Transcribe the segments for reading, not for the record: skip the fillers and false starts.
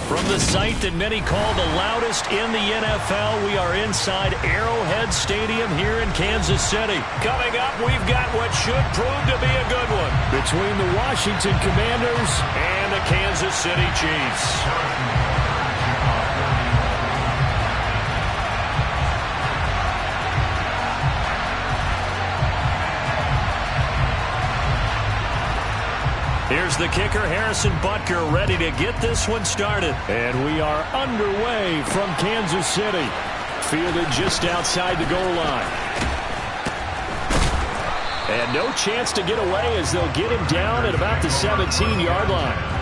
From the site that many call the loudest in the NFL, we are inside Arrowhead Stadium here in Kansas City. Coming up, we've got what should prove to be a good one between the Washington Commanders and the Kansas City Chiefs. Here's the kicker, Harrison Butker, ready to get this one started. And we are underway from Kansas City. Fielded just outside the goal line. And no chance to get away as they'll get him down at about the 17-yard line.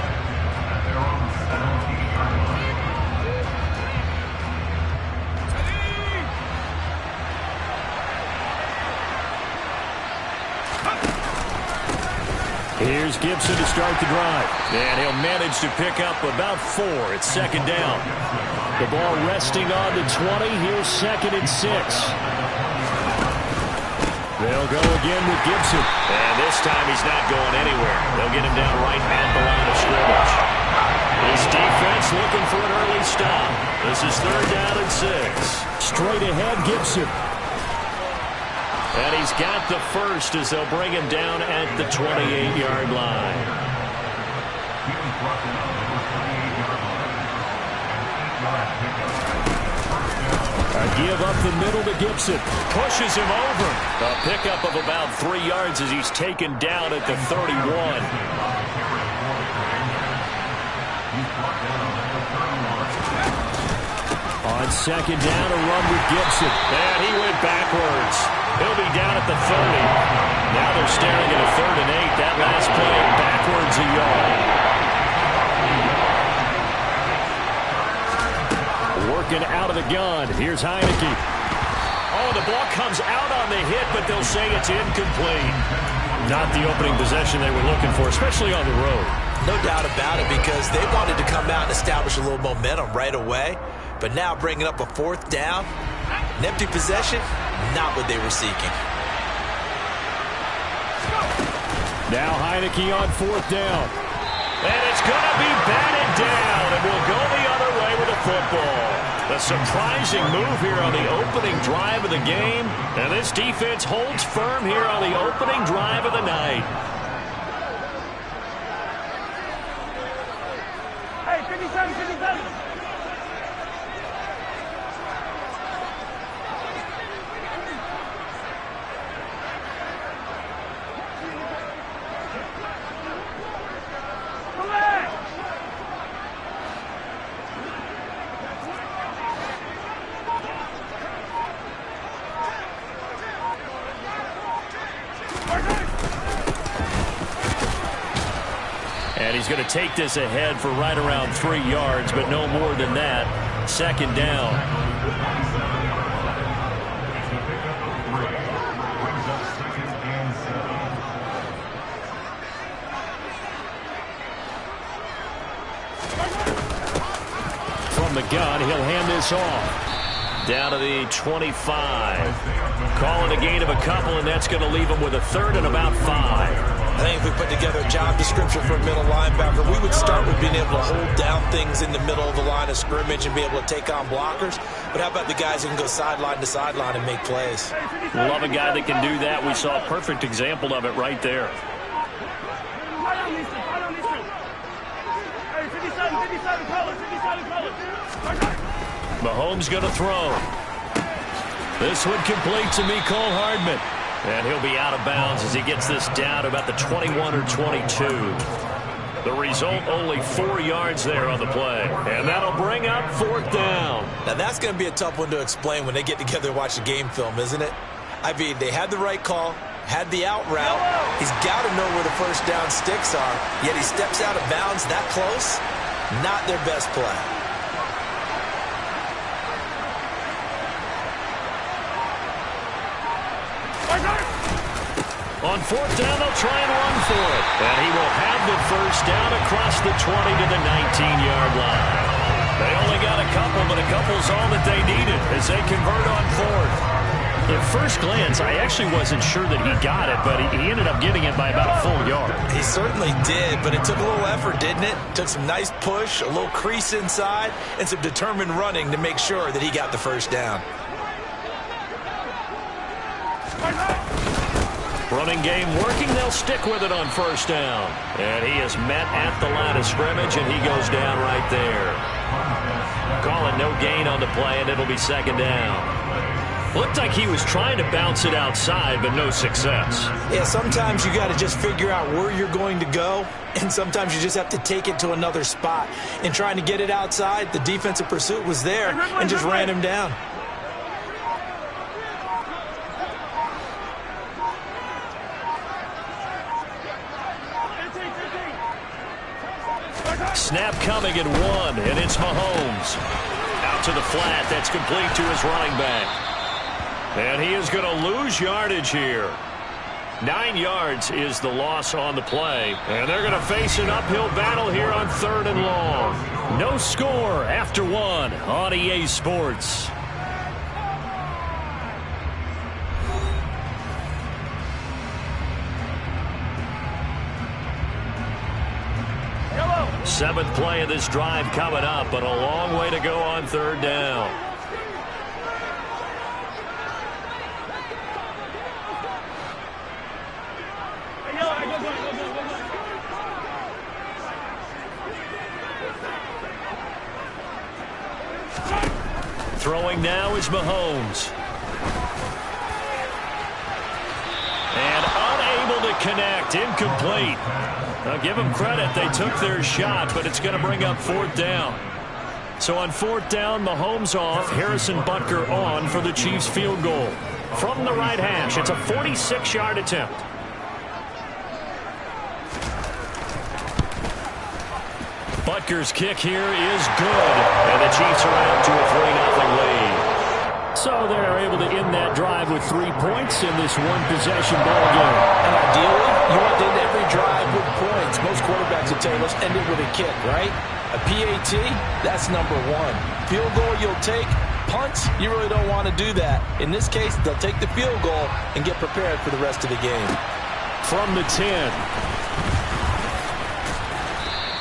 Here's Gibson to start the drive. And he'll manage to pick up about 4 at second down. The ball resting on the 20. Here's 2nd and 6. They'll go again with Gibson. And this time he's not going anywhere. They'll get him down right at the line of scrimmage. This defense looking for an early stop. This is 3rd down and 6. Straight ahead, Gibson. And he's got the first as they'll bring him down at the 28-yard line. A give up the middle to Gibson. Pushes him over. A pickup of about 3 yards as he's taken down at the 31. On 2nd down, a run with Gibson. And he went backwards. He'll be down at the 30. Now they're staring at a 3rd and 8. That last play backwards a yard. Working out of the gun. Here's Heineke. Oh, the ball comes out on the hit, but they'll say it's incomplete. Not the opening possession they were looking for, especially on the road. No doubt about it, because they wanted to come out and establish a little momentum right away. But now bringing up a 4th down, an empty possession, not what they were seeking. Now Heineke on 4th down. And it's going to be batted down, and we'll go the other way with the football. A surprising move here on the opening drive of the game. And this defense holds firm here on the opening drive of the night. Hey, 57, 57. And he's going to take this ahead for right around 3 yards, but no more than that. 2nd down. From the gun, he'll hand this off. Down to the 25. Calling a gain of a couple, and that's going to leave him with a 3rd and about 5. I think if we put together a job description for a middle linebacker, we would start with being able to hold down things in the middle of the line of scrimmage and be able to take on blockers. But how about the guys who can go sideline to sideline and make plays? Love a guy that can do that. We saw a perfect example of it right there. Mahomes going to throw. This one complete to Mecole Hardman. And he'll be out of bounds as he gets this down to about the 21 or 22. The result, only 4 yards there on the play. And that'll bring up 4th down. Now that's going to be a tough one to explain when they get together and watch the game film, isn't it? I mean, they had the right call, had the out route. He's got to know where the 1st down sticks are, yet he steps out of bounds that close. Not their best play. On 4th down, they'll try and run for it. And he will have the 1st down across the 20 to the 19-yard line. They only got a couple, but a couple's all that they needed as they convert on 4th. At first glance, I actually wasn't sure that he got it, but he ended up getting it by about a full yard. He certainly did, but it took a little effort, didn't it? Took some nice push, a little crease inside, and some determined running to make sure that he got the first down. Running game working. They'll stick with it on first down. And he is met at the line of scrimmage, and he goes down right there. Call it no gain on the play, and it'll be second down. Looked like he was trying to bounce it outside, but no success. Yeah, sometimes you got to just figure out where you're going to go, and sometimes you just have to take it to another spot. In trying to get it outside, the defensive pursuit was there and just ran him down. Snap coming at 1, and it's Mahomes. Out to the flat. That's complete to his running back. And he is going to lose yardage here. 9 yards is the loss on the play. And they're going to face an uphill battle here on 3rd and long. No score after 1 on EA Sports. Seventh play of this drive coming up, but a long way to go on 3rd down. Throwing now is Mahomes. And unable to connect. Incomplete. Now give them credit. They took their shot, but it's going to bring up 4th down. So on 4th down, Mahomes off. Harrison Butker on for the Chiefs field goal. From the right hash, it's a 46-yard attempt. Butker's kick here is good. And the Chiefs are out to a 3-0 lead. So they're able to end that drive with 3 points in this one-possession ball game. And ideally, you want to end every drive with points. Most quarterbacks will tell you, let's end it with a kick, right? A PAT, that's number 1. Field goal you'll take. Punts, you really don't want to do that. In this case, they'll take the field goal and get prepared for the rest of the game. From the 10.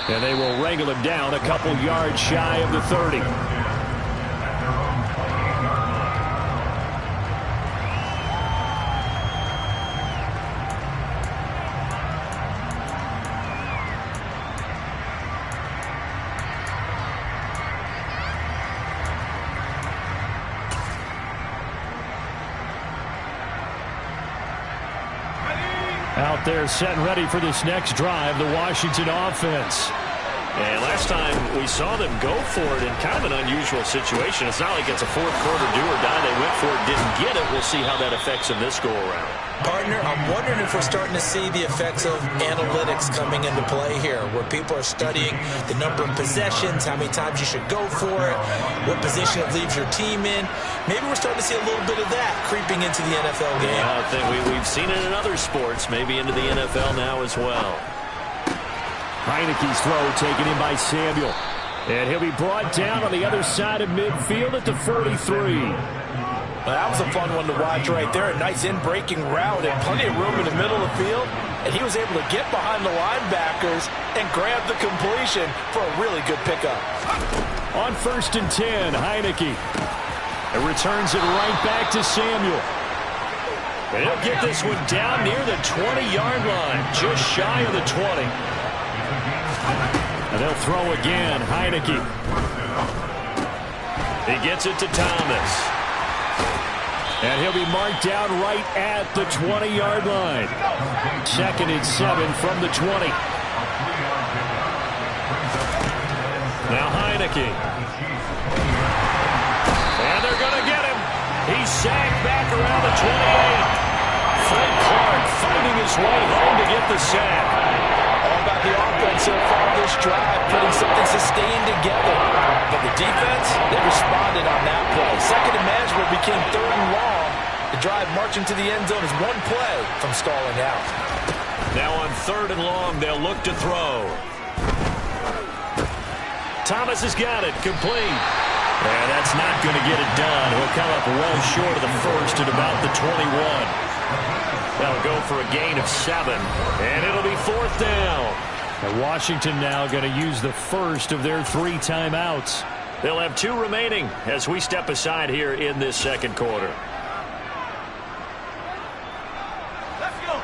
And they will wrangle him down a couple yards shy of the 30. Out there set and ready for this next drive, the Washington offense. And last time we saw them go for it in kind of an unusual situation. It's not like it's a fourth quarter do or die. They went for it, didn't get it. We'll see how that affects them this go-around. Partner, I'm wondering if we're starting to see the effects of analytics coming into play here, where people are studying the number of possessions, how many times you should go for it, what position it leaves your team in. Maybe we're starting to see a little bit of that creeping into the NFL game. I think we've seen it in other sports, maybe into the NFL now as well. Heineke's throw taken in by Samuel. And he'll be brought down on the other side of midfield at the 43. Well, that was a fun one to watch right there. A nice in-breaking route and plenty of room in the middle of the field. And he was able to get behind the linebackers and grab the completion for a really good pickup. On 1st and 10, Heineke. It returns it right back to Samuel. And he'll get this one down near the 20-yard line, just shy of the 20. And they'll throw again, Heineke. He gets it to Thomas. And he'll be marked down right at the 20-yard line. 2nd and 7 from the 20. Now Heineke. And they're going to get him. He's sacked back around the 28. Fred Clark fighting his way home to get the sack. All about the offense so far this drive, putting something sustained together. But the defense, they responded on that play. Second and manageable became 3rd and long. The drive marching to the end zone is one play from stalling out. Now on 3rd and long, they'll look to throw. Thomas has got it, complete. And that's not going to get it done. He'll come up well short of the first at about the 21. They'll go for a gain of 7, and it'll be 4th down. And Washington now going to use the first of their 3 timeouts. They'll have 2 remaining as we step aside here in this second quarter. Let's go.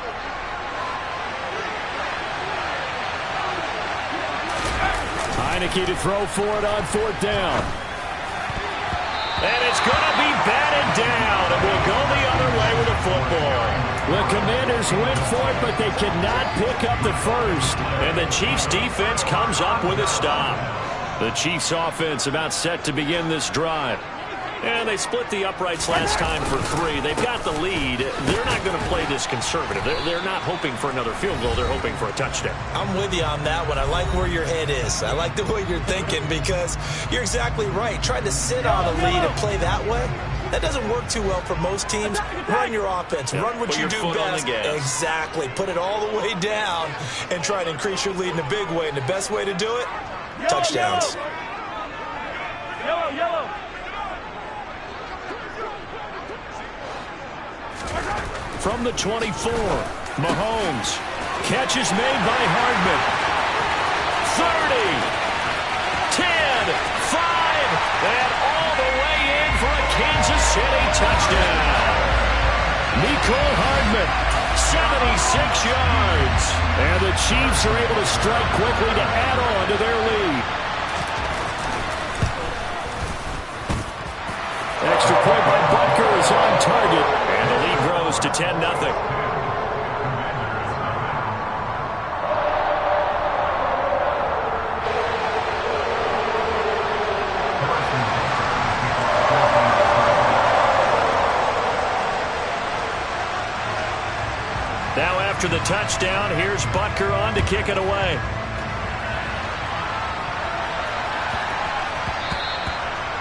Heineke to throw for it on 4th down. And it's going to be batted down, and we'll go the other way with the football. The Commanders went for it, but they cannot pick up the first. And the Chiefs' defense comes up with a stop. The Chiefs' offense about set to begin this drive. And they split the uprights last time for 3. They've got the lead. They're not going to play this conservative. They're not hoping for another field goal. They're hoping for a touchdown. I'm with you on that one. I like where your head is. I like the way you're thinking because you're exactly right. Trying to sit on a lead and play that way, that doesn't work too well for most teams. Run your offense. Run what you do best. Exactly. Put it all the way down and try to increase your lead in a big way. And the best way to do it, touchdowns. Yellow. From the 24, Mahomes. Catch is made by Hardman. 30, 10, 5, and all the way in for a Kansas City touchdown. Mecole Hardman, 76 yards. And the Chiefs are able to strike quickly to add on to their lead. Extra point by Butker is on target. And the lead grows to 10-0. Now after the touchdown, here's Butker on to kick it away.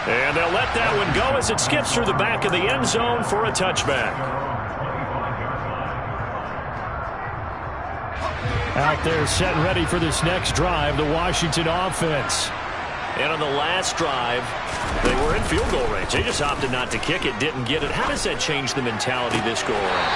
And they'll let that one go as it skips through the back of the end zone for a touchback. Out there set and ready for this next drive, the Washington offense. And on the last drive, they were in field goal range. They just opted not to kick it, didn't get it. How does that change the mentality this go around?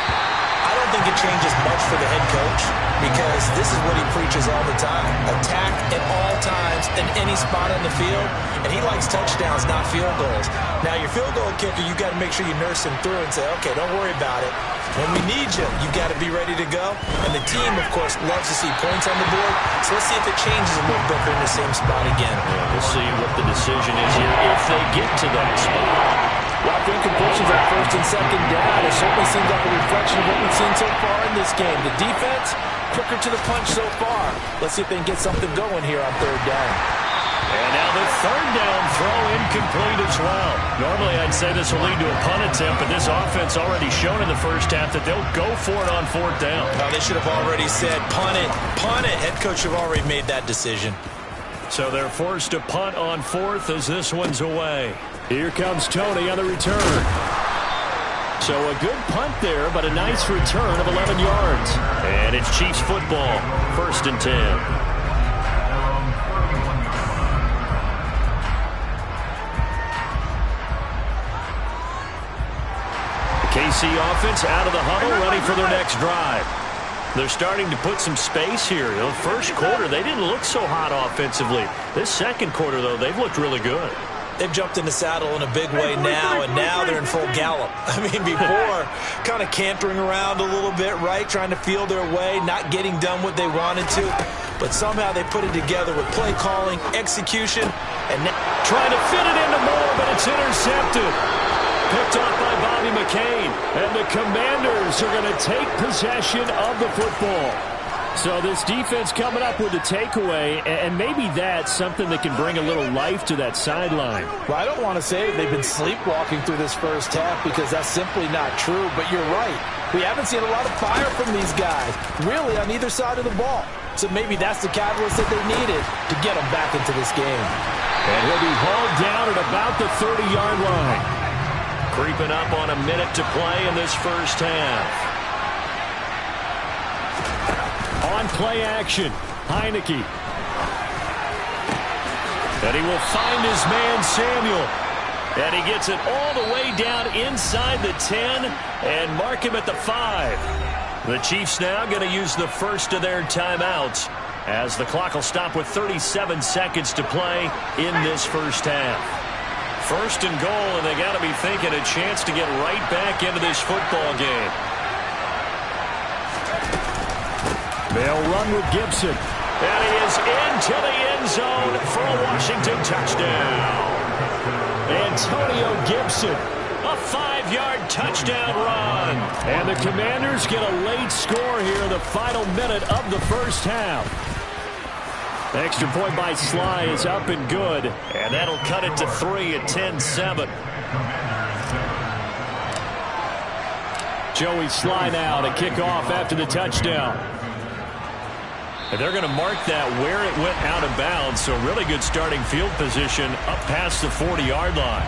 I don't think it changes much for the head coach because this is what he preaches all the time. Attack at all times in any spot on the field, and he likes touchdowns, not field goals. Now, your field goal kicker, you got to make sure you nurse him through and say, okay, don't worry about it. When we need you, you got to be ready to go. And the team, of course, loves to see points on the board. So let's see if it changes a little bit. They're in the same spot again. Yeah, we'll see what the decision is here if they get to that spot. Well, incompletions on 1st and 2nd down. It certainly seems like a reflection of what we've seen so far in this game. The defense, quicker to the punch so far. Let's see if they can get something going here on 3rd down. And now the 3rd down throw incomplete as well. Normally I'd say this will lead to a punt attempt, but this offense already shown in the first half that they'll go for it on 4th down. No, they should have already said, punt it, punt it. Head coach should have already made that decision. So they're forced to punt on 4th as this one's away. Here comes Tony on the return. So a good punt there, but a nice return of 11 yards. And it's Chiefs football, 1st and 10. KC offense out of the huddle, ready for their next drive. They're starting to put some space here. The first quarter, they didn't look so hot offensively. This second quarter, though, they've looked really good. They've jumped in the saddle in a big way now, and now they're in full gallop. I mean, before, kind of cantering around a little bit, right, trying to feel their way, not getting done what they wanted to. But somehow they put it together with play calling, execution, and now trying to fit it into Moore, but it's intercepted. Picked off by Bobby McCain. And the Commanders are going to take possession of the football. So this defense coming up with a takeaway, and maybe that's something that can bring a little life to that sideline. Well, I don't want to say they've been sleepwalking through this first half because that's simply not true, but you're right. We haven't seen a lot of fire from these guys, really, on either side of the ball. So maybe that's the catalyst that they needed to get them back into this game. And he'll be hauled down at about the 30-yard line. Creeping up on a minute to play in this first half. On play action, Heineke. And he will find his man, Samuel. And he gets it all the way down inside the 10 and mark him at the 5. The Chiefs now going to use the first of their timeouts as the clock will stop with 37 seconds to play in this first half. First and goal, and they got to be thinking a chance to get right back into this football game. They'll run with Gibson. And he is into the end zone for a Washington touchdown. Antonio Gibson, a 5-yard touchdown run. And the Commanders get a late score here in the final minute of the first half. The extra point by Sly is up and good. And that'll cut it to 3 at 10-7. Joey Sly now to kick off after the touchdown. And they're going to mark that where it went out of bounds. So really good starting field position up past the 40-yard line.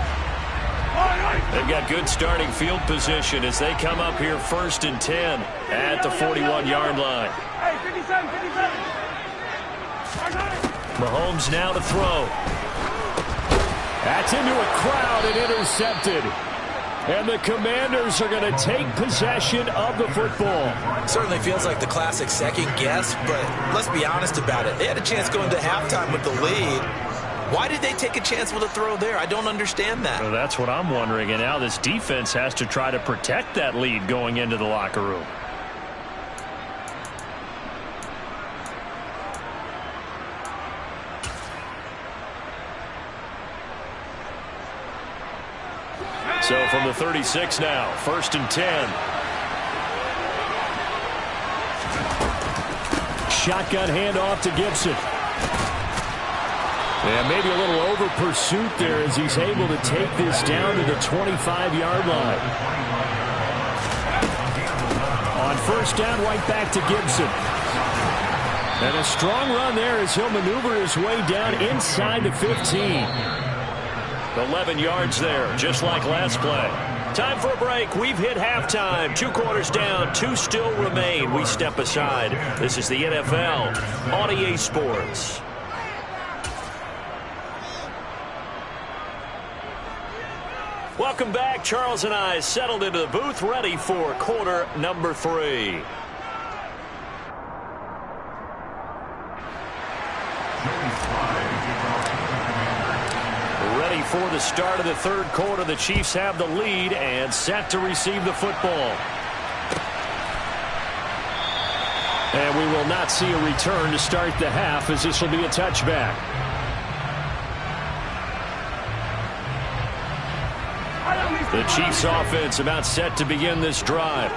They've got good starting field position as they come up here first and 10 at the 41-yard line. Mahomes now to throw. That's into a crowd and intercepted. And the Commanders are going to take possession of the football. Certainly feels like the classic second guess, but let's be honest about it. They had a chance going to halftime with the lead. Why did they take a chance with a throw there? I don't understand that. Well, that's what I'm wondering. And now this defense has to try to protect that lead going into the locker room. So from the 36 now, first and 10. Shotgun handoff to Gibson. And maybe a little over pursuit there as he's able to take this down to the 25-yard line. On first down, right back to Gibson. And a strong run there as he'll maneuver his way down inside the 15. 11 yards there, just like last play. Time for a break. We've hit halftime. 2 quarters down, 2 still remain. We step aside. This is the NFL on EA Sports. Welcome back. Charles and I settled into the booth, ready for quarter number 3. Ready for the start of the third quarter. The Chiefs have the lead and set to receive the football. And we will not see a return to start the half as this will be a touchback. The Chiefs offense about set to begin this drive.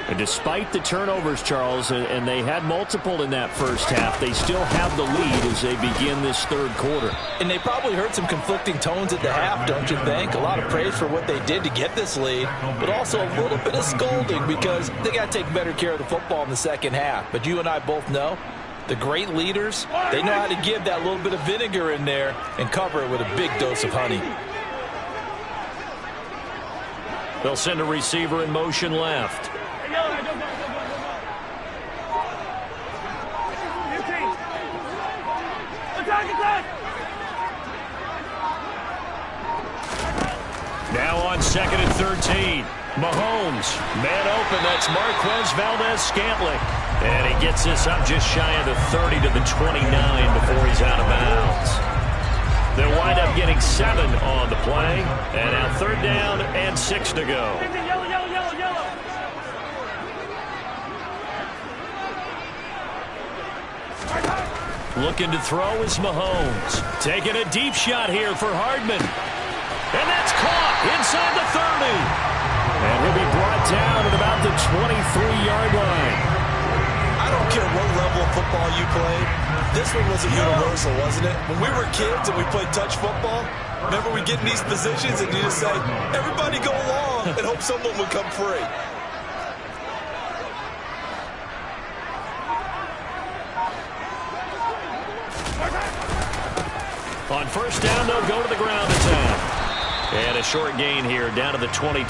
And despite the turnovers, Charles, and they had multiple in that first half, they still have the lead as they begin this third quarter. And they probably heard some conflicting tones at the half, don't you think? A lot of praise for what they did to get this lead, but also a little bit of scolding because they got to take better care of the football in the second half. But you and I both know the great leaders, they know how to give that little bit of vinegar in there and cover it with a big dose of honey. They'll send a receiver in motion left. Now on second and 13. Mahomes, man open. That's Marquez Valdes-Scantling. And he gets this up just shy of the 30 to the 29 before he's out of bounds. They'll wind up getting 7 on the play. And now third down and 6 to go. Looking to throw is Mahomes. Taking a deep shot here for Hardman. And that's caught inside the 30. And he'll be brought down at about the 23-yard line. I don't care what level of football you played. This one was a universal, wasn't it? When we were kids and we played touch football, remember we get in these positions and you just say, everybody go along and hope someone would come free. On first down, they'll go to the ground attack. And a short gain here, down to the 22.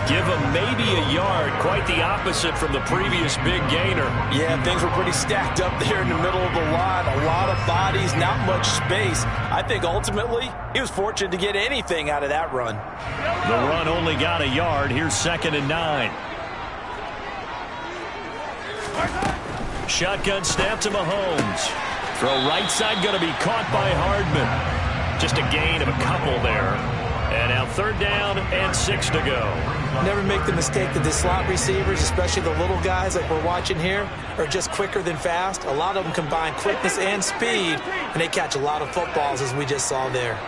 Give him maybe a yard, quite the opposite from the previous big gainer. Yeah, things were pretty stacked up there in the middle of the line. A lot of bodies, not much space. I think ultimately he was fortunate to get anything out of that run. The run only got a yard. Here's 2nd and 9. Shotgun snap to Mahomes. Throw right side going to be caught by Hardman. Just a gain of a couple there. And now 3rd down and 6 to go. Never make the mistake that the slot receivers, especially the little guys like we're watching here, are just quicker than fast. A lot of them combine quickness and speed, and they catch a lot of footballs, as we just saw there.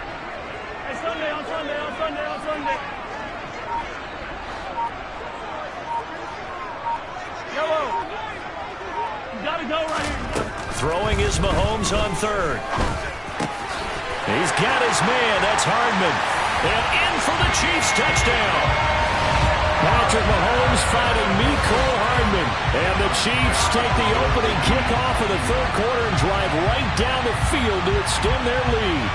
On Sunday. Yellow. You got to go right here. Throwing is Mahomes on 3rd. He's got his man. That's Hardman. And in for the Chiefs touchdown. Patrick Mahomes finding Mecole Hardman. And the Chiefs take the opening kickoff of the 3rd quarter and drive right down the field to extend their lead.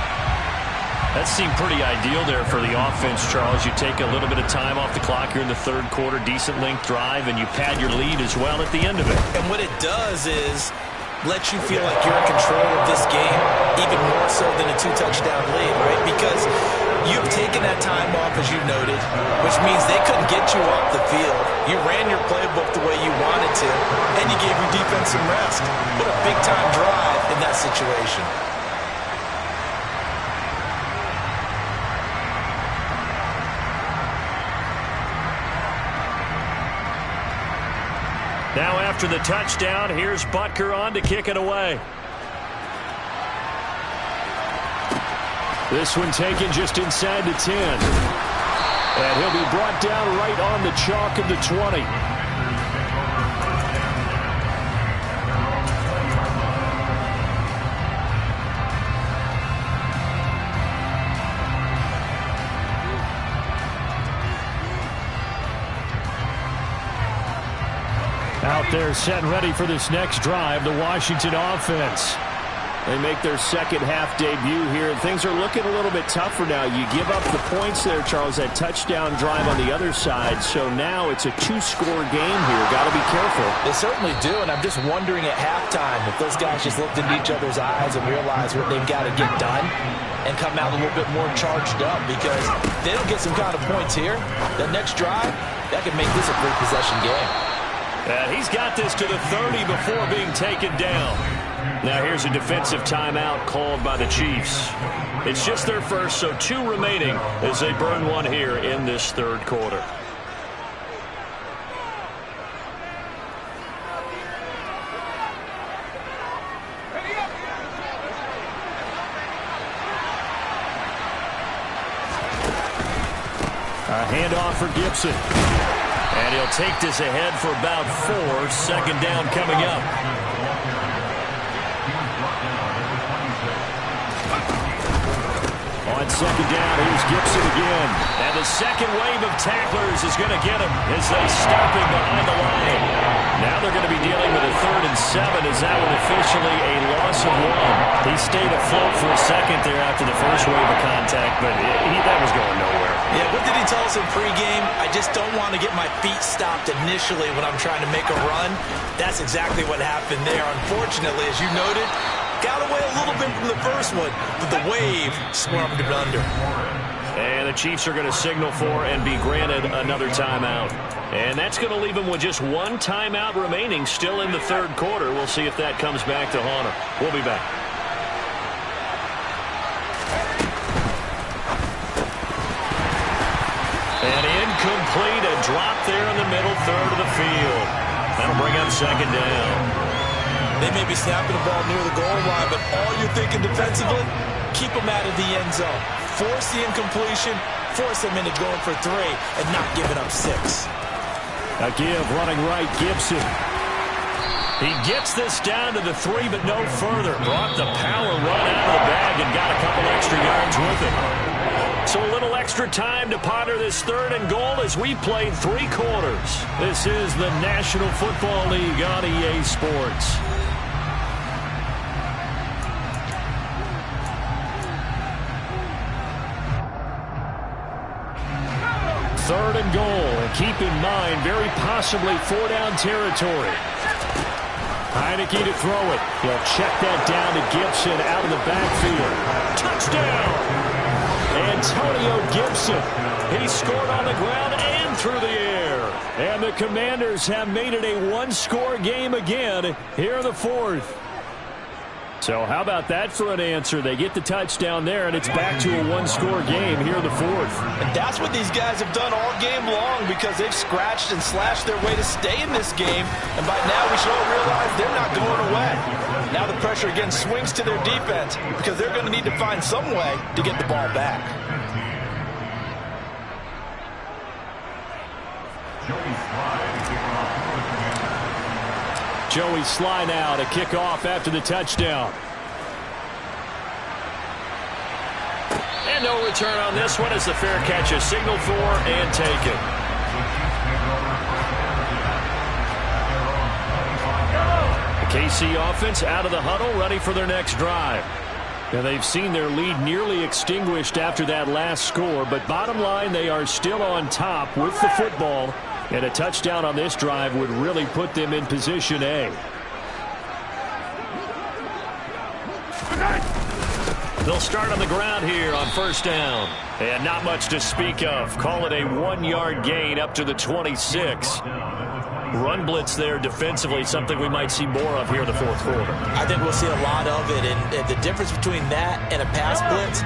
That seemed pretty ideal there for the offense, Charles. You take a little bit of time off the clock here in the 3rd quarter, decent length drive, and you pad your lead as well at the end of it. And what it does is let you feel like you're in control of this game, even more so than a 2-touchdown lead, right? Because you've taken that time off, as you noted, which means they couldn't get you off the field. You ran your playbook the way you wanted to, and you gave your defense some rest. What a big-time drive in that situation. Now after the touchdown, here's Butker on to kick it away. This one taken just inside the 10. And he'll be brought down right on the chalk of the 20. Out there set and ready for this next drive, the Washington offense. They make their 2nd half debut here, and things are looking a little bit tougher now. You give up the points there, Charles, that touchdown drive on the other side, so now it's a 2-score game here. Got to be careful. They certainly do, and I'm just wondering at halftime if those guys just looked into each other's eyes and realized what they've got to get done and come out a little bit more charged up, because if they don't get some kind of points here, the next drive, that could make this a 3-possession game. And he's got this to the 30 before being taken down. Now here's a defensive timeout called by the Chiefs. It's just their first, so 2 remaining as they burn one here in this 3rd quarter. A handoff for Gibson. And he'll take this ahead for about 4. 2nd down coming up. On 2nd down, here's Gibson again. And the second wave of tacklers is going to get him as they stop him behind the line. Now they're going to be dealing with a 3rd and 7 as that one officially a loss of 1. He stayed afloat for a second there after the first wave of contact, but that was going nowhere. Yeah, what did he tell us in pregame? I just don't want to get my feet stopped initially when I'm trying to make a run. That's exactly what happened there. Unfortunately, as you noted, got away a little bit from the first one, but the wave swarmed him under. And the Chiefs are going to signal for and be granted another timeout. And that's going to leave them with just 1 timeout remaining still in the 3rd quarter. We'll see if that comes back to haunt them. We'll be back. And incomplete, a drop there in the middle 3rd of the field. That'll bring up 2nd down. They may be snapping the ball near the goal line, but all you're thinking defensively, keep them out of the end zone. Force the incompletion, force them into going for 3, and not giving up 6. A give running right, Gibson. He gets this down to the 3, but no further. Brought the power run out of the bag and got a couple extra yards with it. So a little extra time to ponder this 3rd and goal as we played 3 quarters. This is the National Football League on EA Sports. 3rd and goal. And keep in mind, very possibly 4-down territory. Heineke to throw it. He'll check that down to Gibson out of the backfield. Touchdown! Antonio Gibson. He scored on the ground and through the air. And the Commanders have made it a one-score game again here in the 4th. So how about that for an answer? They get the touchdown there, and it's back to a one-score game here in the 4th. And that's what these guys have done all game long because they've scratched and slashed their way to stay in this game. And by now we should all realize they're not going away. Now the pressure again swings to their defense because they're going to need to find some way to get the ball back. Joey Slye now to kick off after the touchdown. And no return on this one as the fair catch is signaled for and taken. The KC offense out of the huddle, ready for their next drive. And they've seen their lead nearly extinguished after that last score, but bottom line, they are still on top with the football. And a touchdown on this drive would really put them in position A. They'll start on the ground here on 1st down. And not much to speak of. Call it a 1-yard gain up to the 26. Run blitz there defensively, something we might see more of here in the 4th quarter. I think we'll see a lot of it, and the difference between that and a pass blitz,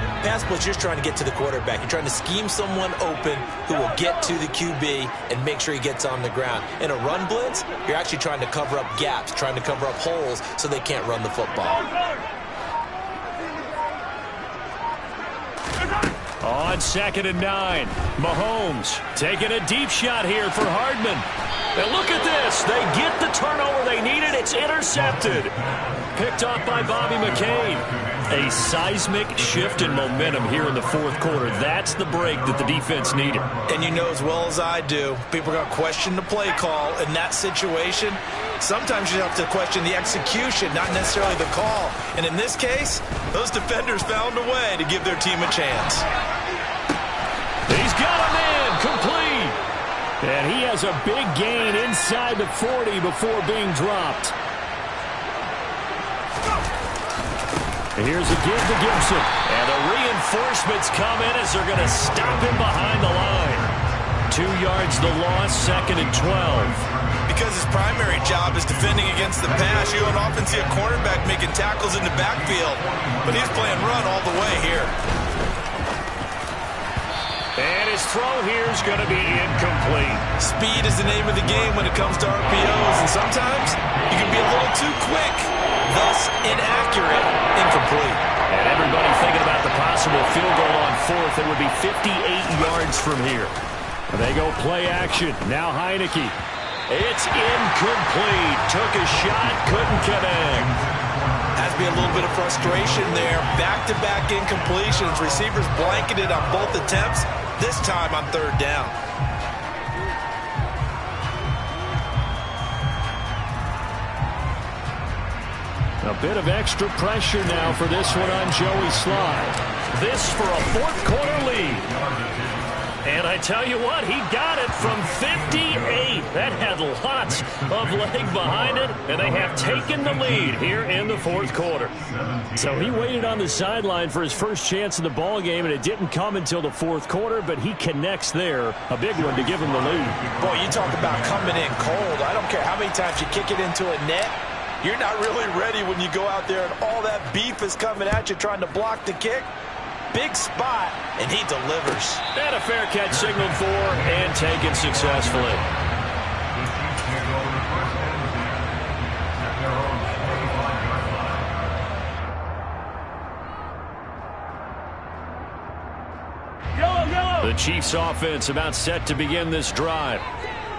you're trying to get to the quarterback. You're trying to scheme someone open who will get to the QB and make sure he gets on the ground. In a run blitz, you're actually trying to cover up gaps, trying to cover up holes so they can't run the football. On 2nd and 9, Mahomes taking a deep shot here for Hardman. And look at this. They get the turnover they needed. It's intercepted. Picked off by Bobby McCain. A seismic shift in momentum here in the 4th quarter. That's the break that the defense needed. And you know as well as I do, people are going to question the play call in that situation. Sometimes you have to question the execution, not necessarily the call. And in this case, those defenders found a way to give their team a chance. He's got him in, complete. And he has a big gain inside the 40 before being dropped. Here's a give to Gibson. And the reinforcements come in as they're going to stop him behind the line. 2 yards the loss, 2nd and 12. Because his primary job is defending against the pass, you don't often see a cornerback making tackles in the backfield. But he's playing run all the way here. And his throw here is going to be incomplete. Speed is the name of the game when it comes to RPOs, and sometimes you can be a little too quick, thus inaccurate, incomplete. And everybody thinking about the possible field goal on 4th. It would be 58 yards from here. And they go play action. Now Heineke. It's incomplete. Took a shot, couldn't connect. Has to be a little bit of frustration there. Back-to-back incompletions. Receivers blanketed on both attempts, this time on 3rd down. A bit of extra pressure now for this one on Joey Slye. This for a 4th quarter lead. And I tell you what, he got it from 58. That had lots of leg behind it, and they have taken the lead here in the 4th quarter. So he waited on the sideline for his first chance in the ball game, and it didn't come until the 4th quarter, but he connects there. A big one to give him the lead. Boy, you talk about coming in cold. I don't care how many times you kick it into a net. You're not really ready when you go out there and all that beef is coming at you trying to block the kick. Big spot, and he delivers. And a fair catch signaled for and taken successfully. The Chiefs offense about set to begin this drive.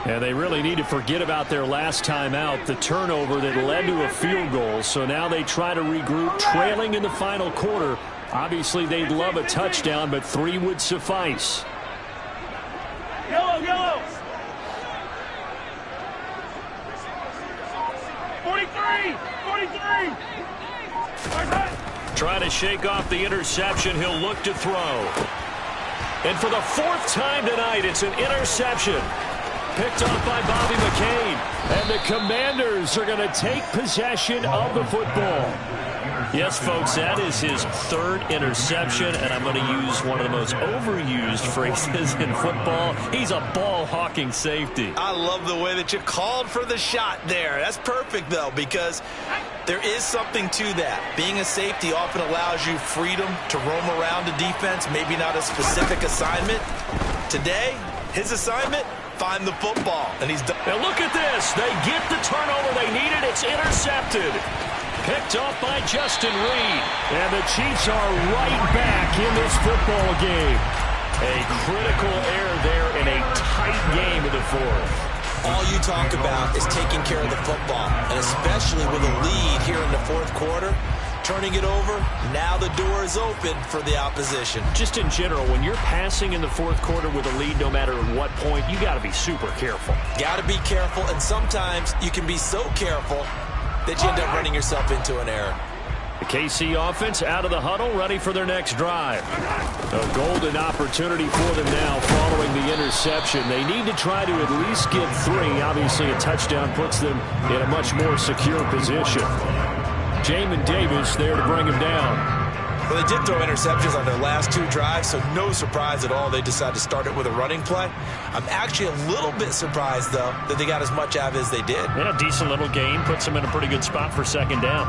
And they really need to forget about their last time out, the turnover that led to a field goal. So now they try to regroup, trailing in the final quarter. Obviously, they'd love a touchdown, but 3 would suffice. Yellow! 43! Trying to shake off the interception. He'll look to throw. And for the fourth time tonight, it's an interception. Picked off by Bobby McCain. And the Commanders are going to take possession of the football. Yes, folks, that is his third interception, and I'm going to use one of the most overused phrases in football. He's a ball-hawking safety. I love the way that you called for the shot there. That's perfect, though, because there is something to that. Being a safety often allows you freedom to roam around the defense, maybe not a specific assignment. Today, his assignment, find the football, and he's done. And look at this. They get the turnover they needed. It's intercepted. Picked off by Justin Reed. And the Chiefs are right back in this football game. A critical error there in a tight game in the fourth. All you talk about is taking care of the football, and especially with a lead here in the fourth quarter, turning it over, now the door is open for the opposition. Just in general, when you're passing in the fourth quarter with a lead, no matter at what point, you got to be super careful. Got to be careful, and sometimes you can be so careful that you end up running yourself into an error. The KC offense out of the huddle, ready for their next drive. A golden opportunity for them now following the interception. They need to try to at least get 3. Obviously, a touchdown puts them in a much more secure position. Jamin Davis there to bring him down. Well, they did throw interceptions on their last 2 drives, so no surprise at all they decided to start it with a running play. I'm actually a little bit surprised, though, that they got as much out of it as they did. Yeah, decent little game. Puts them in a pretty good spot for second down.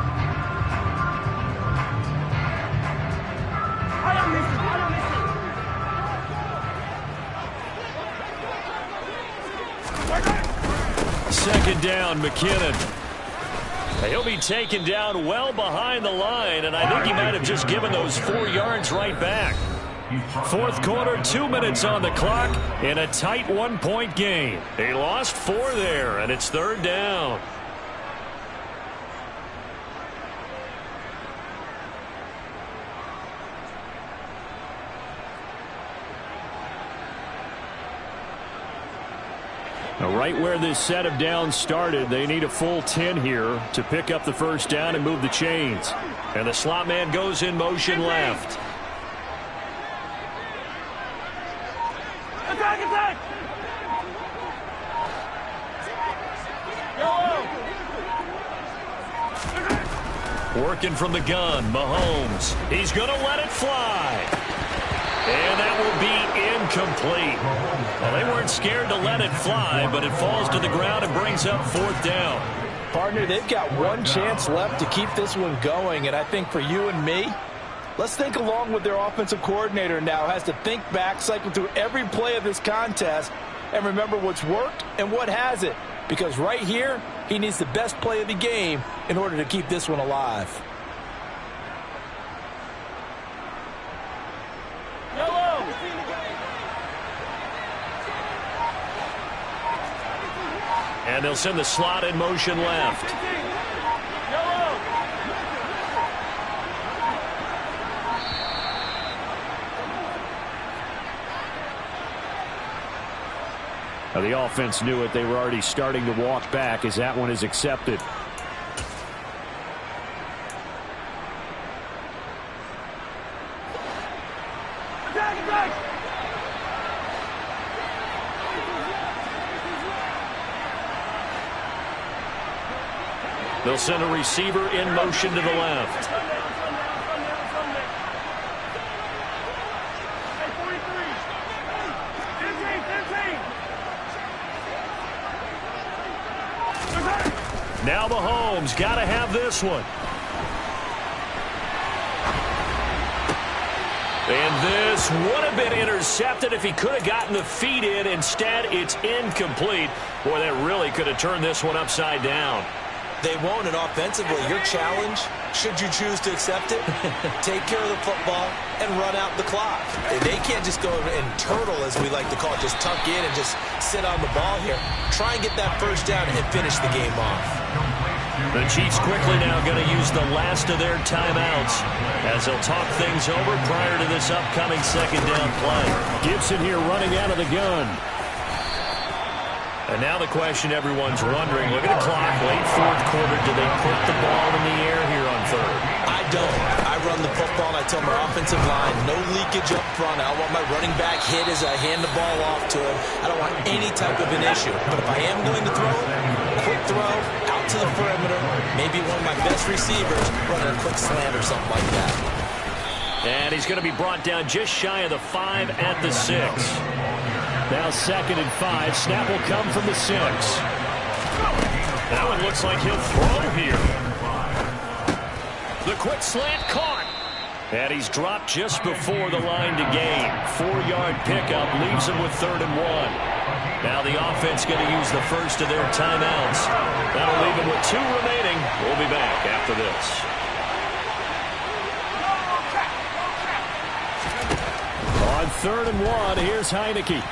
Second down, McKinnon. He'll be taken down well behind the line, and I think he might have just given those 4 yards right back. Fourth quarter, 2 minutes on the clock in a tight 1-point game. They lost 4 there, and it's third down. Now, right where this set of downs started, they need a full 10 here to pick up the first down and move the chains. And the slot man goes in motion left. Attack, attack! Working from the gun, Mahomes. He's going to let it fly. And that will be incomplete. Well, they weren't scared to let it fly, but it falls to the ground and brings up fourth down. Partner, they've got one chance left to keep this one going, and I think for you and me, let's think along with their offensive coordinator now. Has to think back, cycle through every play of this contest, and remember what's worked and what hasn't. Because right here, he needs the best play of the game in order to keep this one alive. And they'll send the slot in motion left. Now the offense knew it. They were already starting to walk back as that one is accepted. They'll send a receiver in motion to the left. Now Mahomes got to have this one. And this would have been intercepted if he could have gotten the feet in. Instead, it's incomplete. Boy, that really could have turned this one upside down. They won't, and offensively, your challenge, should you choose to accept it, take care of the football and run out the clock. They can't just go and turtle, as we like to call it, just tuck in and just sit on the ball here. Try and get that first down and finish the game off. The Chiefs quickly now going to use the last of their timeouts as they'll talk things over prior to this upcoming second down play. Gibson here running out of the gun. And now the question everyone's wondering, look at the clock, late fourth quarter, do they put the ball in the air here on third? I don't. I run the football, and I tell my offensive line, no leakage up front. I want my running back hit as I hand the ball off to him. I don't want any type of an issue. But if I am going to throw it, quick throw, out to the perimeter, maybe one of my best receivers running a quick slant or something like that. And he's going to be brought down just shy of the 5 at the 6. Now 2nd and 5. Snap will come from the 6. Now it looks like he'll throw here. The quick slant caught. And he's dropped just before the line to gain. 4-yard pickup leaves him with 3rd and 1. Now the offense going to use the first of their timeouts. That'll leave him with 2 remaining. We'll be back after this. On 3rd and 1, here's Heineke.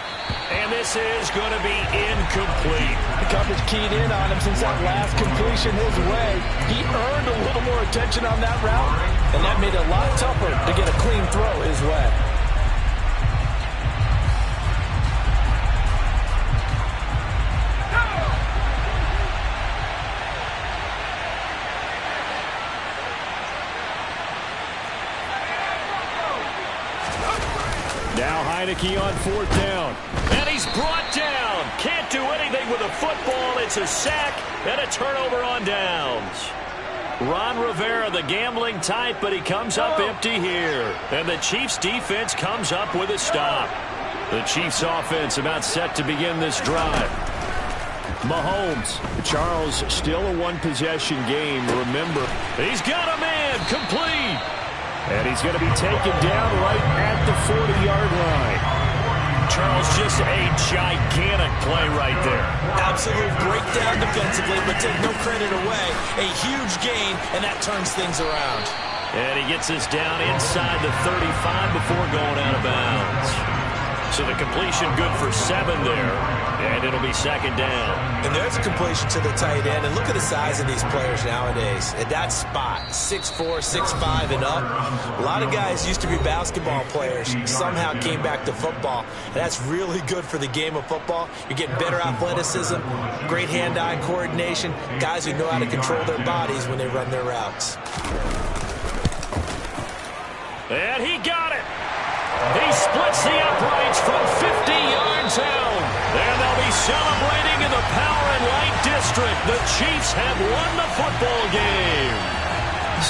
And this is going to be incomplete. The coverage keyed in on him since that last completion his way. He earned a little more attention on that route, and that made it a lot tougher to get a clean throw his way. Now Heineke on 4th down. And he's brought down. Can't do anything with a football. It's a sack and a turnover on downs. Ron Rivera, the gambling type, but he comes up empty here. And the Chiefs defense comes up with a stop. The Chiefs offense about set to begin this drive. Mahomes. Charles, still a 1-possession game. Remember, he's got a man complete. And he's going to be taken down right at the 40-yard line. Charles, just a gigantic play right there. Absolute breakdown defensively, but take no credit away. A huge gain, and that turns things around. And he gets us down inside the 35 before going out of bounds. So the completion good for 7 there, and it'll be 2nd down. And there's a completion to the tight end, and look at the size of these players nowadays. At that spot, 6'4", 6'5", and up. A lot of guys used to be basketball players, somehow came back to football, and that's really good for the game of football. You're getting better athleticism, great hand-eye coordination, guys who know how to control their bodies when they run their routes. And he got it. He splits the uprights from 50 yards out. And they'll be celebrating in the Power and Light District. The Chiefs have won the football game.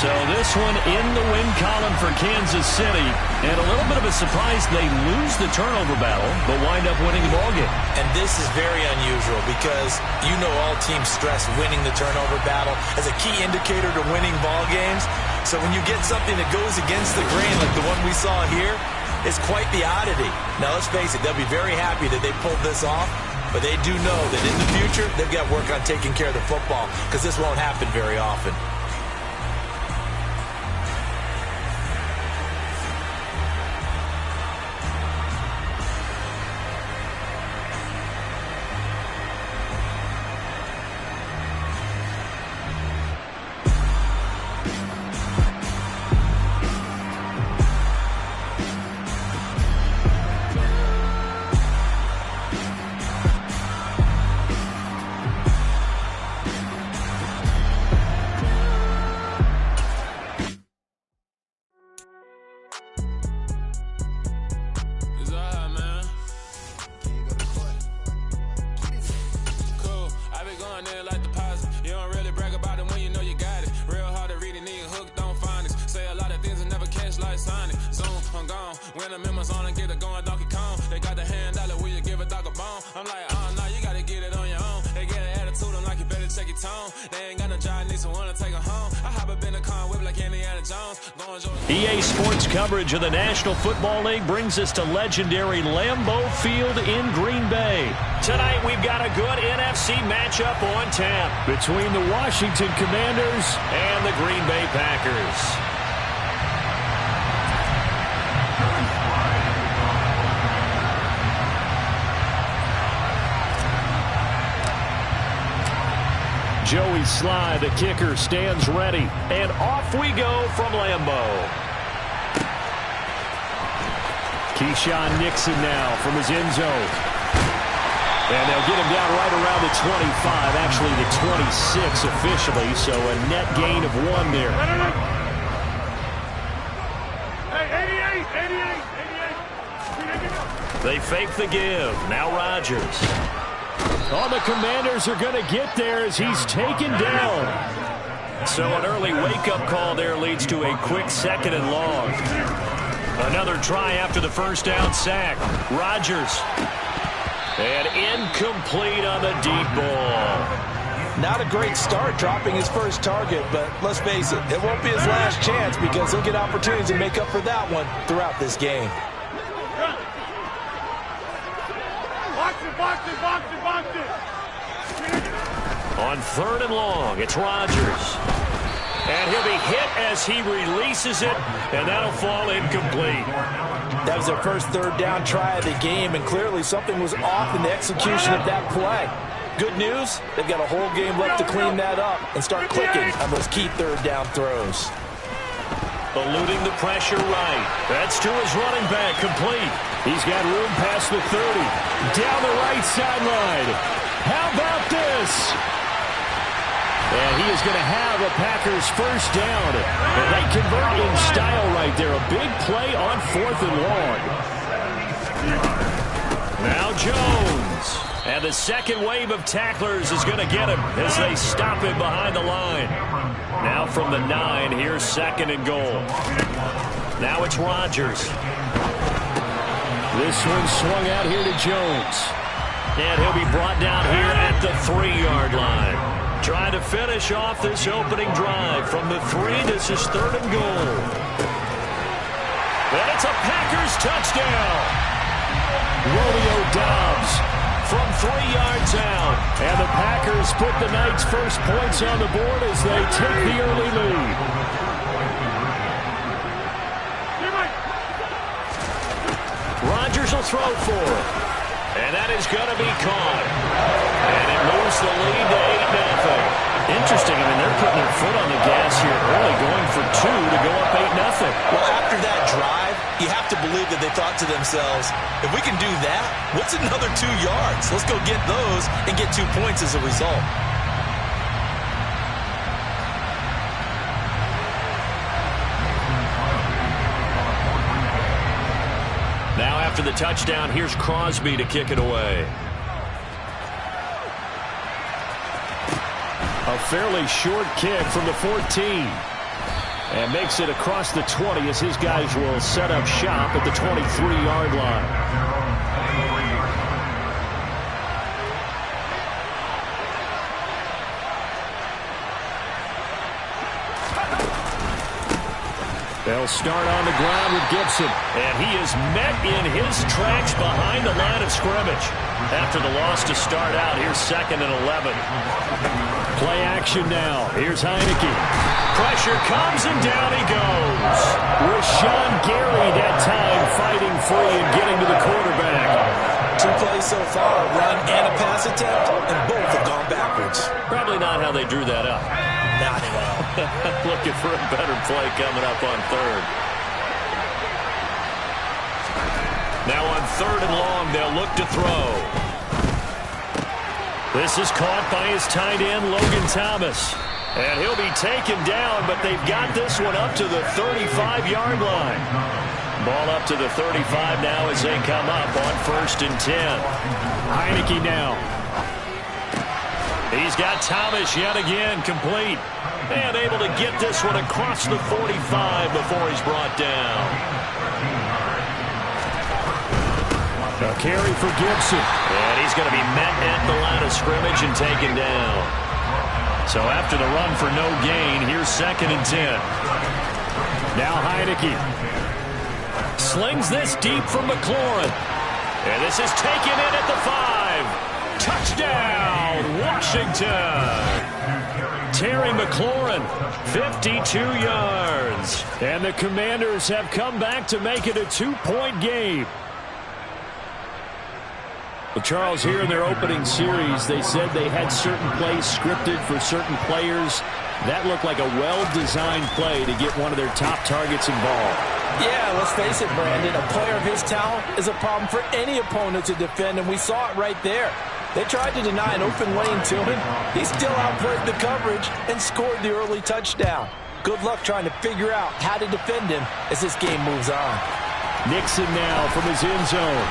So this one in the win column for Kansas City. And a little bit of a surprise, they lose the turnover battle, but wind up winning the ball game. And this is very unusual because you know all teams stress winning the turnover battle as a key indicator to winning ball games. So when you get something that goes against the grain like the one we saw here, it's quite the oddity. Now, let's face it, they'll be very happy that they pulled this off, but they do know that in the future, they've got work on taking care of the football because this won't happen very often. When I'm in my zone and get it going Donkey Kong. They got the hand dollar, will you give a dog a bone? I'm like, oh, no, you gotta get it on your own. They get an attitude, I'm like, you better check your tone. They ain't got no job, need someone to take her home. I hop up in a car, whip like Indiana Jones. Go enjoy. EA Sports coverage of the National Football League brings us to legendary Lambeau Field in Green Bay. Tonight, we've got a good NFC matchup on tap between the Washington Commanders and the Green Bay Packers. Joey Sly, the kicker, stands ready. And off we go from Lambeau. Keyshawn Nixon now from his end zone. And they'll get him down right around the 25, actually the 26 officially, so a net gain of 1 there. They fake the give. Now Rodgers. Oh, the Commanders are going to get there as he's taken down. So an early wake-up call there leads to a quick 2nd and long. Another try after the first down sack. Rodgers. And incomplete on the deep ball. Not a great start dropping his first target, but let's face it, it won't be his last chance because he'll get opportunities to make up for that one throughout this game. Box it. On 3rd and long, it's Rodgers. And he'll be hit as he releases it, and that'll fall incomplete. That was their first 3rd down try of the game, and clearly something was off in the execution of that play. Good news, they've got a whole game left to clean that up and start clicking on those key 3rd down throws. Eluding the pressure right. That's to his running back, complete. He's got room past the 30. Down the right sideline. How about this? And he is going to have a Packers first down. And they convert in style right there. A big play on 4th and long. Now Jones. And the second wave of tacklers is going to get him as they stop him behind the line. Now from the 9, here's 2nd and goal. Now it's Rodgers. This one swung out here to Jones. And he'll be brought down here at the 3-yard line. Trying to finish off this opening drive. From the 3, this is 3rd and goal. And it's a Packers touchdown. Romeo Doubs from 3 yards out. And the Packers put the night's first points on the board as they take the early lead. Rodgers will throw for it. And that is going to be caught. And it moves the lead to 8-0. Interesting. I mean, they're putting their foot on the gas here early, going for 2 to go up 8-0. Well, after that drive, you have to believe that they thought to themselves, if we can do that, what's another 2 yards? Let's go get those and get 2 points as a result. Now after the touchdown, here's Crosby to kick it away. A fairly short kick from the 14. And makes it across the 20 as his guys will set up shop at the 23-yard line. They'll start on the ground with Gibson. And he is met in his tracks behind the line of scrimmage. After the loss to start out, here's 2nd and 11. Play action now. Here's Heineke. Pressure comes and down he goes. Rashawn Gary that time fighting free and getting to the quarterback. 2 plays so far, a run and a pass attempt, and both have gone backwards. Probably not how they drew that up. Not at all. Looking for a better play coming up on 3rd. Now on 3rd and long, they'll look to throw. This is caught by his tight end, Logan Thomas. And he'll be taken down, but they've got this one up to the 35-yard line. Ball up to the 35 now as they come up on 1st and 10. Heineke now. He's got Thomas yet again, complete. And able to get this one across the 45 before he's brought down. A carry for Gibson. And he's going to be met at the line of scrimmage and taken down. So after the run for no gain, here's 2nd and 10. Now Heineke. Slings this deep from McLaurin. And this is taken in at the 5. Touchdown, Washington. Terry McLaurin, 52 yards. And the Commanders have come back to make it a 2-point game. Well, Charles, here in their opening series, they said they had certain plays scripted for certain players. That looked like a well-designed play to get one of their top targets involved. Yeah, let's face it, Brandon. A player of his talent is a problem for any opponent to defend, and we saw it right there. They tried to deny an open lane to him. He still outplayed the coverage and scored the early touchdown. Good luck trying to figure out how to defend him as this game moves on. Nixon now from his end zone.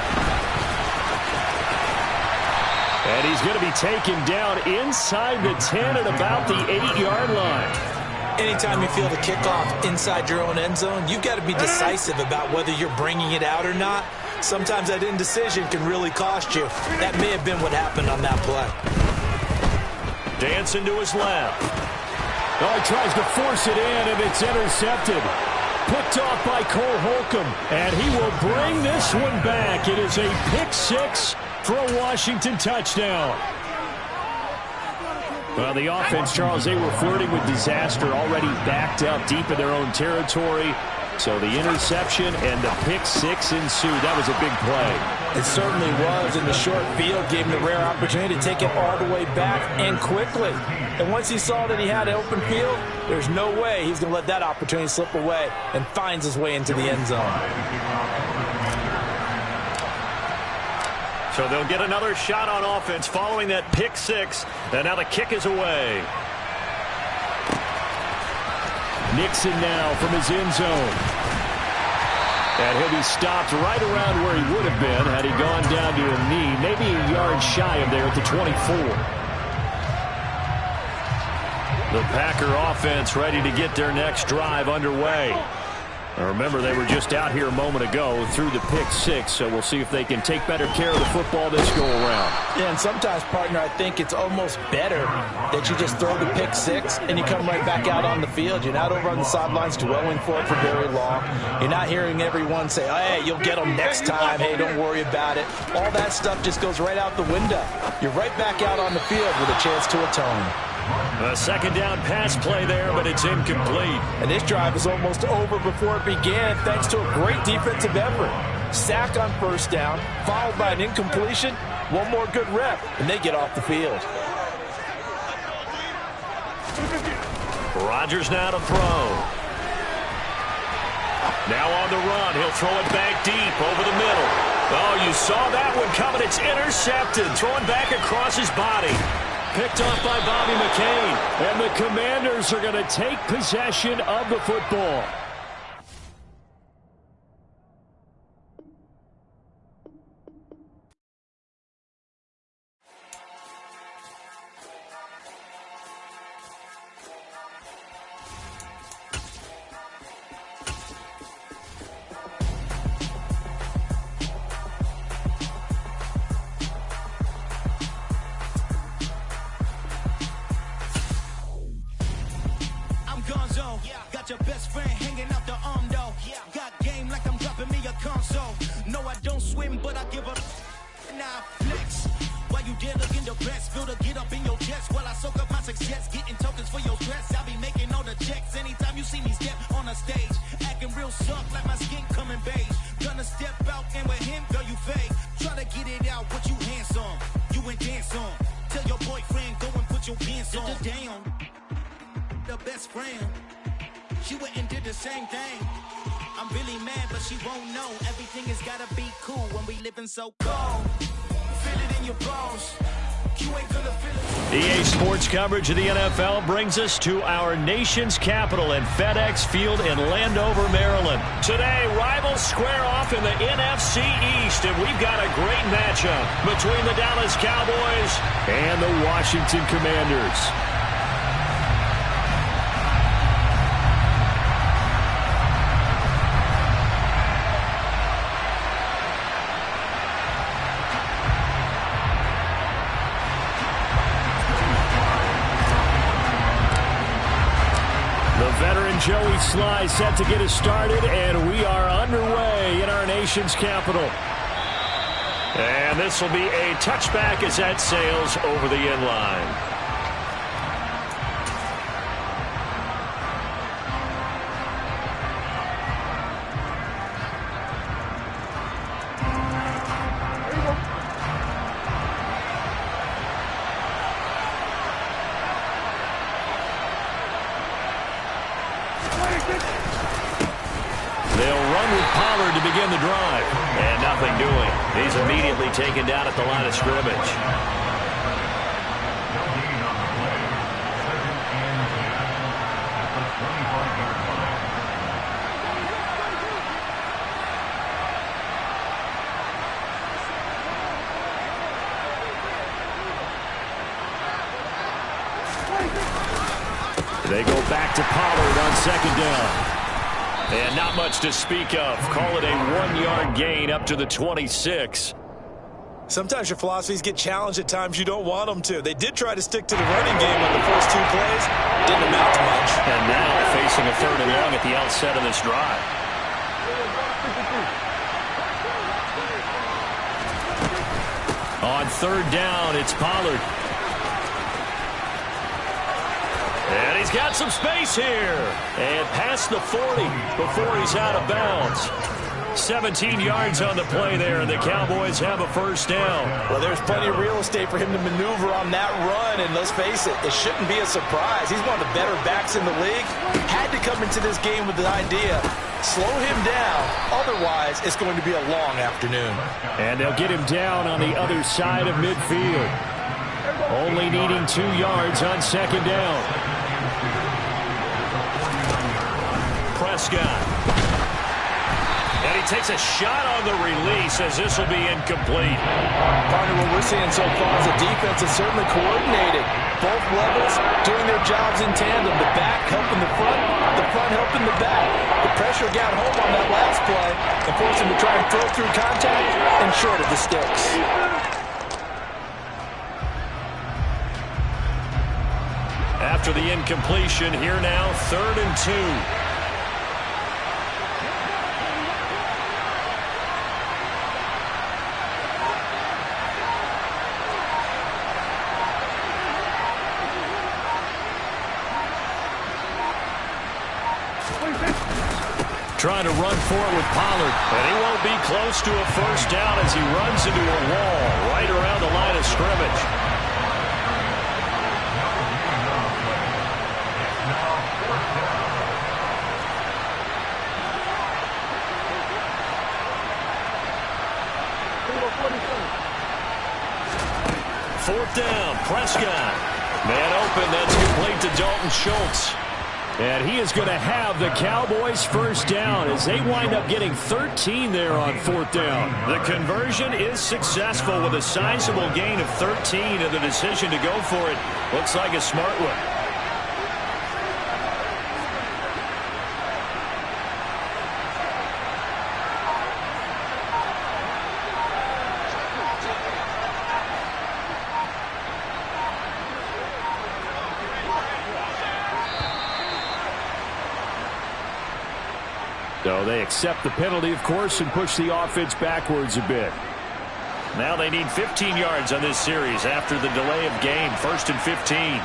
And he's going to be taken down inside the 10 at about the 8-yard line. Anytime you feel the kickoff inside your own end zone, you've got to be decisive about whether you're bringing it out or not. Sometimes that indecision can really cost you. That may have been what happened on that play. Dancing to his left. Oh, he tries to force it in, and it's intercepted. Picked off by Cole Holcomb, and he will bring this one back. It is a pick six for a Washington touchdown. Well, the offense, Charles, they were flirting with disaster, already backed up deep in their own territory. So the interception and the pick six ensued. That was a big play. It certainly was, and the short field gave him the rare opportunity to take it all the way back and quickly. And once he saw that he had an open field, there's no way he's going to let that opportunity slip away, and finds his way into the end zone. So they'll get another shot on offense following that pick six. And now the kick is away. Nixon now from his end zone. And he'll be stopped right around where he would have been had he gone down to a knee, maybe a yard shy of there at the 24. The Packer offense ready to get their next drive underway. Now remember, they were just out here a moment ago through the pick six, so we'll see if they can take better care of the football this go-around. Yeah, and sometimes, partner, I think it's almost better that you just throw the pick six and you come right back out on the field. You're not over on the sidelines dwelling for it for very long. You're not hearing everyone say, oh, hey, you'll get them next time. Hey, don't worry about it. All that stuff just goes right out the window. You're right back out on the field with a chance to atone. A second down pass play there, but it's incomplete. And this drive is almost over before it began thanks to a great defensive effort. Sack on first down, followed by an incompletion, one more good rep, and they get off the field. Rodgers now to throw. Now on the run, he'll throw it back deep over the middle. Oh, you saw that one coming. It's intercepted, throwing back across his body. Picked off by Bobby McCain. And the Commanders are going to take possession of the football. Got your best friend hanging out the arm though. Got game like I'm dropping me a console. No, I don't swim, but I give up. Nah, flex. While you there looking the best, feel the get up in your chest while I soak up my success. Getting tokens for your stress. I'll be making all the checks anytime you see me step on a stage. Acting real soft like my skin coming beige. Gonna step out and with him, girl, you fake. Try to get it out, what you handsome. You ain't dance on. Tell your boyfriend, go and put your pants on. Down. The best friend. She went and did the same thing. I'm really mad, but she won't know. Everything has gotta be cool when we living so cold. Feel it in your bones. You ain't gonna feel it. EA Sports coverage of the NFL brings us to our nation's capital in FedEx Field in Landover, Maryland. Today, rivals square off in the NFC East, and we've got a great matchup between the Dallas Cowboys and the Washington Commanders. Joey Sly set to get us started, and we are underway in our nation's capital. And this will be a touchback as that sails over the end line. To begin the drive, and nothing doing. He's immediately taken down at the line of scrimmage. They go back to Pollard on second down. And not much to speak of. Call it a 1-yard gain up to the 26. Sometimes your philosophies get challenged at times you don't want them to. They did try to stick to the running game on the first 2 plays. Didn't amount to much. And now facing a 3rd and long at the outset of this drive. On 3rd down, it's Pollard. And he's got some space here. And past the 40 before he's out of bounds. 17 yards on the play there, and the Cowboys have a first down. Well, there's plenty of real estate for him to maneuver on that run, and let's face it shouldn't be a surprise. He's one of the better backs in the league. Had to come into this game with the idea, slow him down, otherwise it's going to be a long afternoon. And they'll get him down on the other side of midfield. Only needing 2 yards on second down. Prescott. And he takes a shot on the release as this will be incomplete. Partner, what we're seeing so far is the defense is certainly coordinated. Both levels doing their jobs in tandem. The back helping the front helping the back. The pressure got home on that last play and forced him to try and throw through contact and short of the sticks. After the incompletion, here now, 3rd and 2. Trying to run forward with Pollard, and he won't be close to a first down as he runs into a wall right around the line of scrimmage. Fourth down, Prescott. Man open, that's complete to Dalton Schultz. And he is going to have the Cowboys first down as they wind up getting 13 there on 4th down. The conversion is successful with a sizable gain of 13, and the decision to go for it looks like a smart one. So they accept the penalty, of course, and push the offense backwards a bit. Now they need 15 yards on this series after the delay of game. 1st and 15.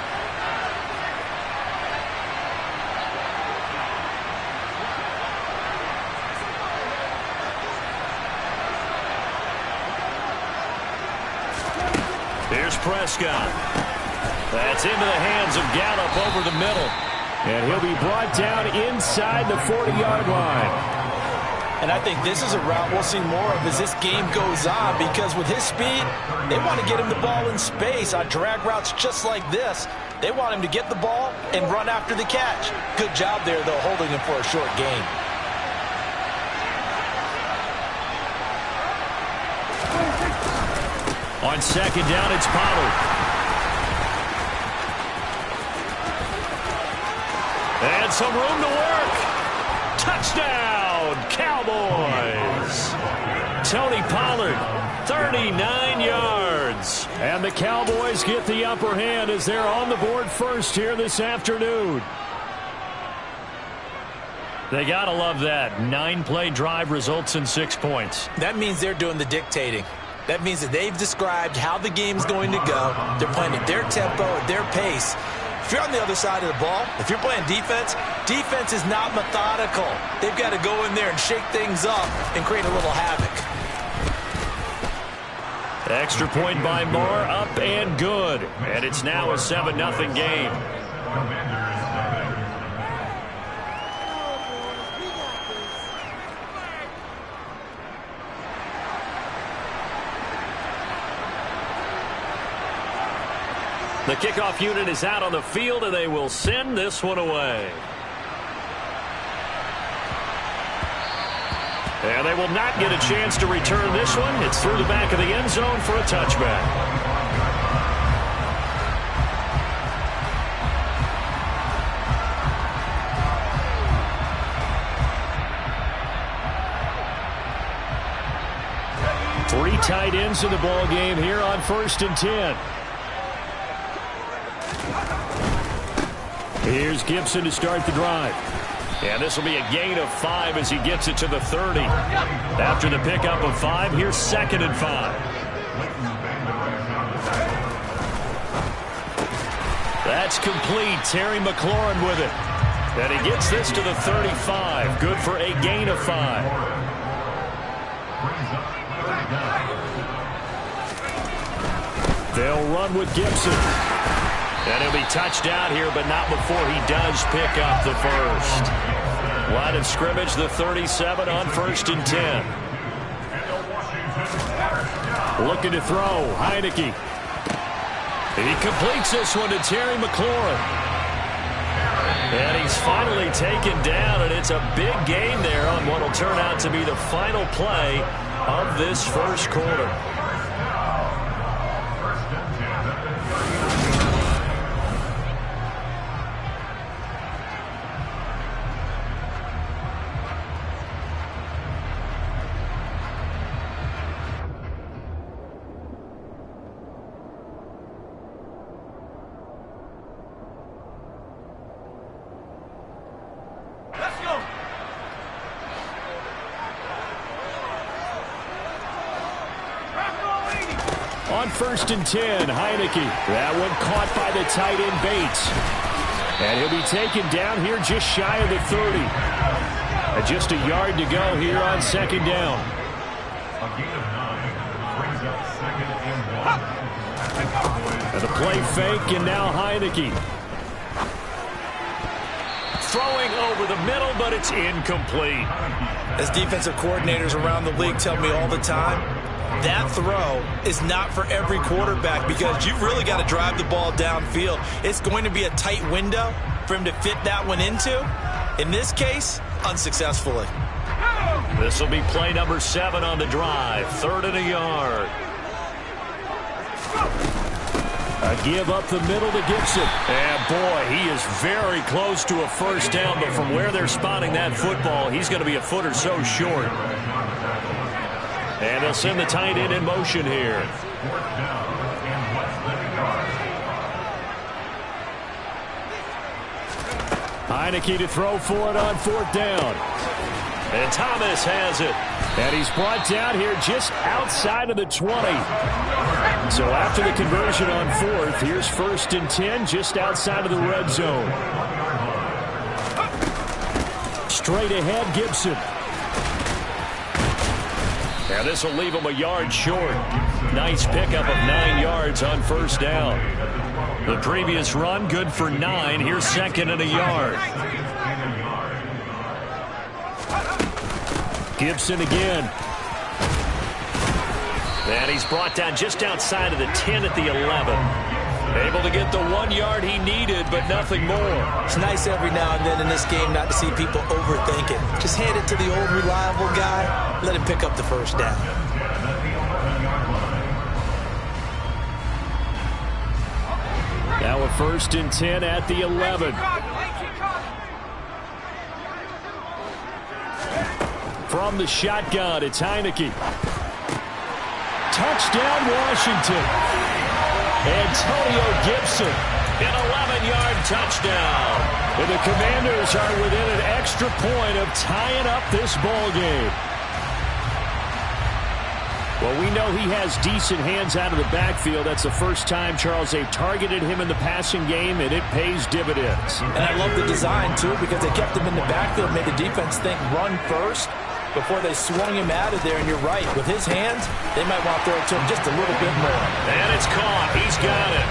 Here's Prescott. That's into the hands of Gallup over the middle. And he'll be brought down inside the 40-yard line. And I think this is a route we'll see more of as this game goes on, because with his speed, they want to get him the ball in space on drag routes just like this. They want him to get the ball and run after the catch. Good job there, though, holding him for a short gain. On second down, it's Pollard. And some room to work. Touchdown, Cowboys. Tony Pollard, 39 yards. And the Cowboys get the upper hand as they're on the board first here this afternoon. They got to love that. 9-play drive results in 6 points. That means they're doing the dictating. That means that they've described how the game's going to go. They're playing at their tempo, at their pace. If you're on the other side of the ball, if you're playing defense, defense is not methodical. They've got to go in there and shake things up and create a little havoc. Extra point by Moore, up and good. And it's now a 7-0 game. The kickoff unit is out on the field, and they will send this one away. And they will not get a chance to return this one. It's through the back of the end zone for a touchback. Three tight ends in the ball game here on 1st and 10. Here's Gibson to start the drive. And this will be a gain of 5 as he gets it to the 30. After the pickup of 5, here's 2nd and 5. That's complete. Terry McLaurin with it. And he gets this to the 35. Good for a gain of 5. They'll run with Gibson. And he'll be touched out here, but not before he does pick up the first. Line of scrimmage, the 37 on 1st and 10. Looking to throw, Heineke. He completes this one to Terry McLaurin. And he's finally taken down, and it's a big gain there on what will turn out to be the final play of this first quarter. On 1st and 10, Heineke. That one caught by the tight end Bates. And he'll be taken down here just shy of the 30. And just a yard to go here on 2nd down. A gain of 9 brings up 2nd and 1. And the play fake, and now Heineke. Throwing over the middle, but it's incomplete. As defensive coordinators around the league tell me all the time, that throw is not for every quarterback because you've really got to drive the ball downfield. It's going to be a tight window for him to fit that one into. In this case, unsuccessfully. This will be play number 7 on the drive. 3rd and a yard. A give up the middle to Gibson. And boy, he is very close to a first down, but from where they're spotting that football, he's going to be a foot or so short. And they'll send the tight end in motion here. Heineke to throw for it on 4th down. And Thomas has it. And he's brought down here just outside of the 20. So after the conversion on 4th, here's 1st and 10 just outside of the red zone. Straight ahead, Gibson. And this will leave him a yard short. Nice pickup of 9 yards on 1st down. The previous run, good for 9. Here's 2nd and a yard. Gibson again. And he's brought down just outside of the 10 at the 11. Able to get the 1 yard he needed, but nothing more. It's nice every now and then in this game not to see people overthink it. Just hand it to the old reliable guy. Let him pick up the first down. Now a 1st and 10 at the 11. From the shotgun, it's Heineke. Touchdown, Washington. Antonio Gibson, an 11-yard touchdown. And the Commanders are within an extra point of tying up this ball game. Well, we know he has decent hands out of the backfield. That's the first time, Charles, they've targeted him in the passing game, and it pays dividends. And I love the design, too, because they kept him in the backfield, made the defense think run first before they swung him out of there. And you're right, with his hands, they might want to throw it to him just a little bit more. And it's caught. He's got it.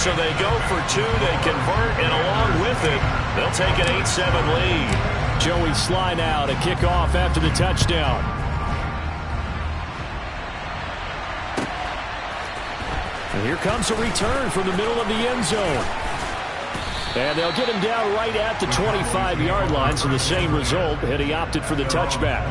So they go for 2, they convert, and along with it, they'll take an 8-7 lead. Joey Sly now to kick off after the touchdown. And here comes a return from the middle of the end zone. And they'll get him down right at the 25-yard line, so the same result, and he opted for the touchback.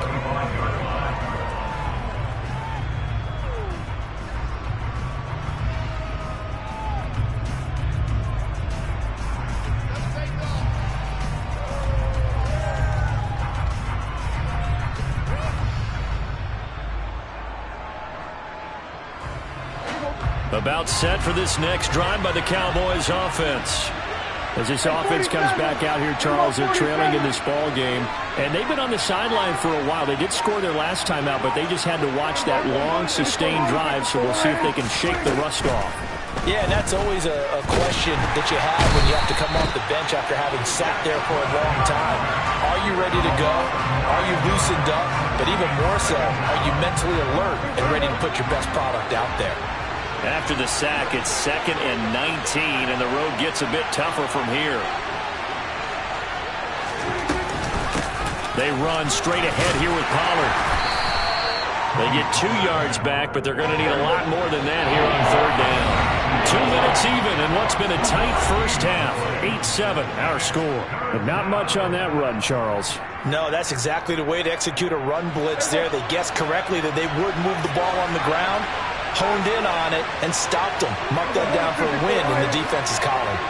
About set for this next drive by the Cowboys offense. As this offense comes back out here, Charles, they're trailing in this ball game. And they've been on the sideline for a while. They did score their last time out, but they just had to watch that long, sustained drive, so we'll see if they can shake the rust off. Yeah, and that's always a question that you have when you have to come off the bench after having sat there for a long time. Are you ready to go? Are you loosened up? But even more so, are you mentally alert and ready to put your best product out there? After the sack, it's 2nd and 19, and the road gets a bit tougher from here. They run straight ahead here with Pollard. They get 2 yards back, but they're going to need a lot more than that here on 3rd down. 2 minutes even in what's been a tight first half. 8-7, our score. But not much on that run, Charles. No, that's exactly the way to execute a run blitz there. They guessed correctly that they would move the ball on the ground, honed in on it, and stopped them. Marked that down for a win in the defense's column.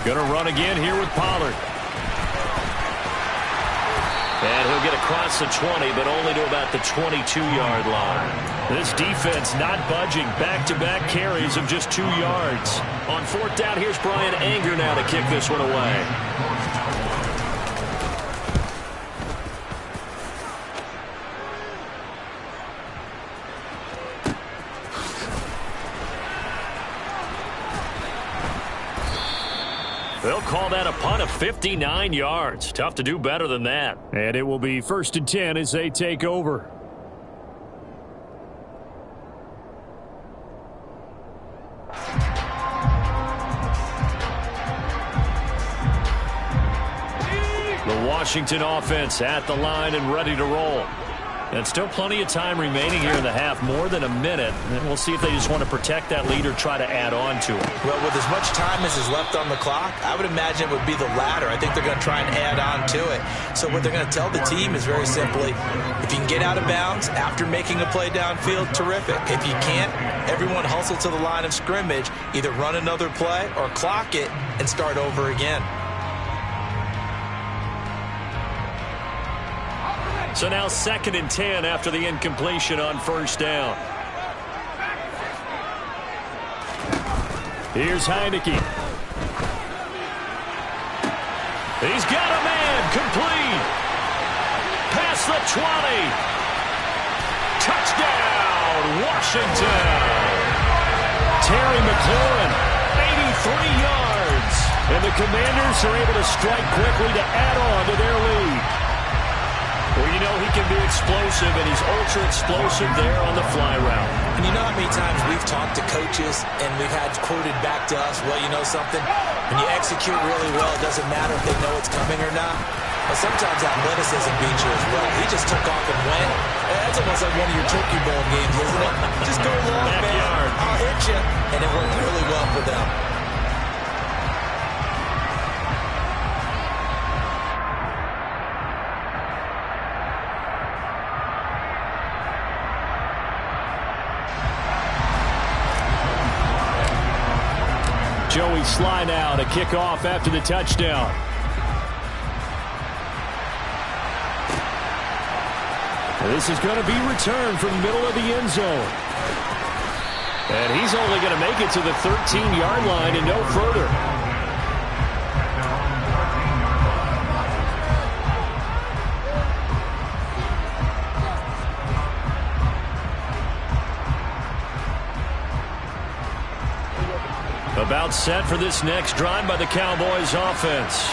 Going to run again here with Pollard. And he'll get across the 20, but only to about the 22-yard line. This defense not budging. Back-to-back carries of just 2 yards. On 4th down, here's Brian Anger now to kick this one away. They'll call that a punt of 59 yards. Tough to do better than that. And it will be 1st and 10 as they take over. The Washington offense at the line and ready to roll. And still plenty of time remaining here in the half, more than a minute. And we'll see if they just want to protect that lead or try to add on to it. Well, with as much time as is left on the clock, I would imagine it would be the latter. I think they're going to try and add on to it. So what they're going to tell the team is very simply, if you can get out of bounds after making a play downfield, terrific. If you can't, everyone hustle to the line of scrimmage, either run another play or clock it and start over again. So now 2nd and 10 after the incompletion on 1st down. Here's Heineke. He's got a man. Complete. Past the 20. Touchdown, Washington. Terry McLaurin, 83 yards. And the Commanders are able to strike quickly to add on to their lead. Well, you know he can be explosive, and he's ultra-explosive there on the fly route. And you know how many times we've talked to coaches and we've had quoted back to us, well, you know something? When you execute really well, it doesn't matter if they know it's coming or not. But sometimes athleticism beats you as well. He just took off and went. That's almost like one of your Turkey Bowl games, isn't it? Just go long, man. I'll hit you. And it worked really well for them. Joey Sly now to kick off after the touchdown. This is going to be returned from the middle of the end zone. And he's only going to make it to the 13-yard line and no further. About set for this next drive by the Cowboys offense.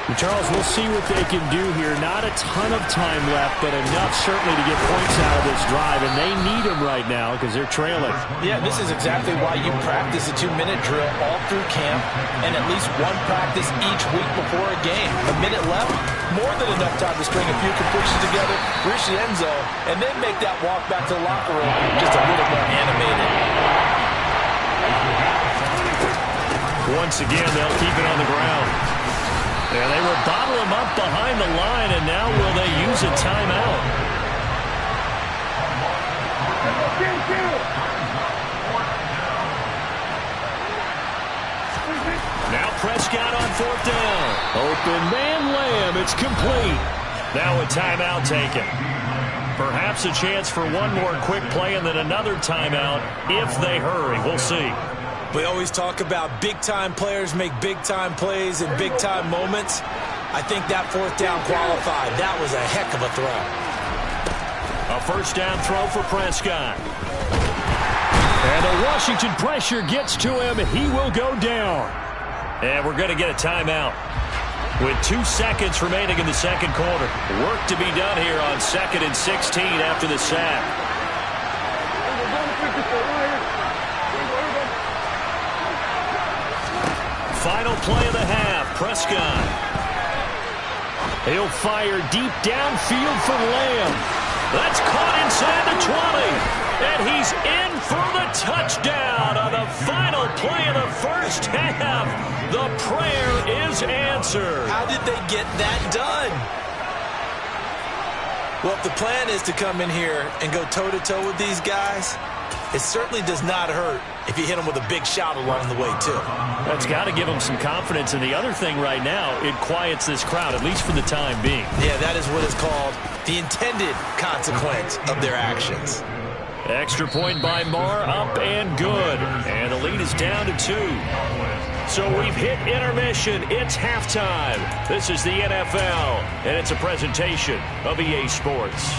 And Charles, we'll see what they can do here. Not a ton of time left, but enough certainly to get points out of this drive, and they need them right now because they're trailing. Yeah, this is exactly why you practice a 2-minute drill all through camp and at least one practice each week before a game. A minute left, more than enough time to string a few completions together, reach the end zone, and then make that walk back to the locker room just a little more animated. Once again, they'll keep it on the ground. And they will bottle him up behind the line, and now will they use a timeout? Prescott on 4th down. Open man Lamb. It's complete. Now a timeout taken. Perhaps a chance for one more quick play and then another timeout if they hurry. We'll see. We always talk about big-time players make big-time plays in big-time moments. I think that 4th down qualified. That was a heck of a throw. A 1st down throw for Prescott. And the Washington pressure gets to him. He will go down. And we're going to get a timeout with 2 seconds remaining in the second quarter. Work to be done here on 2nd and 16 after the sack. Final play of the half. Prescott. He'll fire deep downfield for Lamb. That's caught inside the 20. And he's in for the touchdown on the final play of the first half. The prayer is answered. How did they get that done? Well, if the plan is to come in here and go toe-to-toe with these guys, it certainly does not hurt if you hit them with a big shout along the way, too. That's got to give them some confidence. And the other thing right now, it quiets this crowd, at least for the time being. Yeah, that is what is called the intended consequence of their actions. Extra point by Marr, up and good. And the lead is down to 2. So we've hit intermission. It's halftime. This is the NFL, and it's a presentation of EA Sports.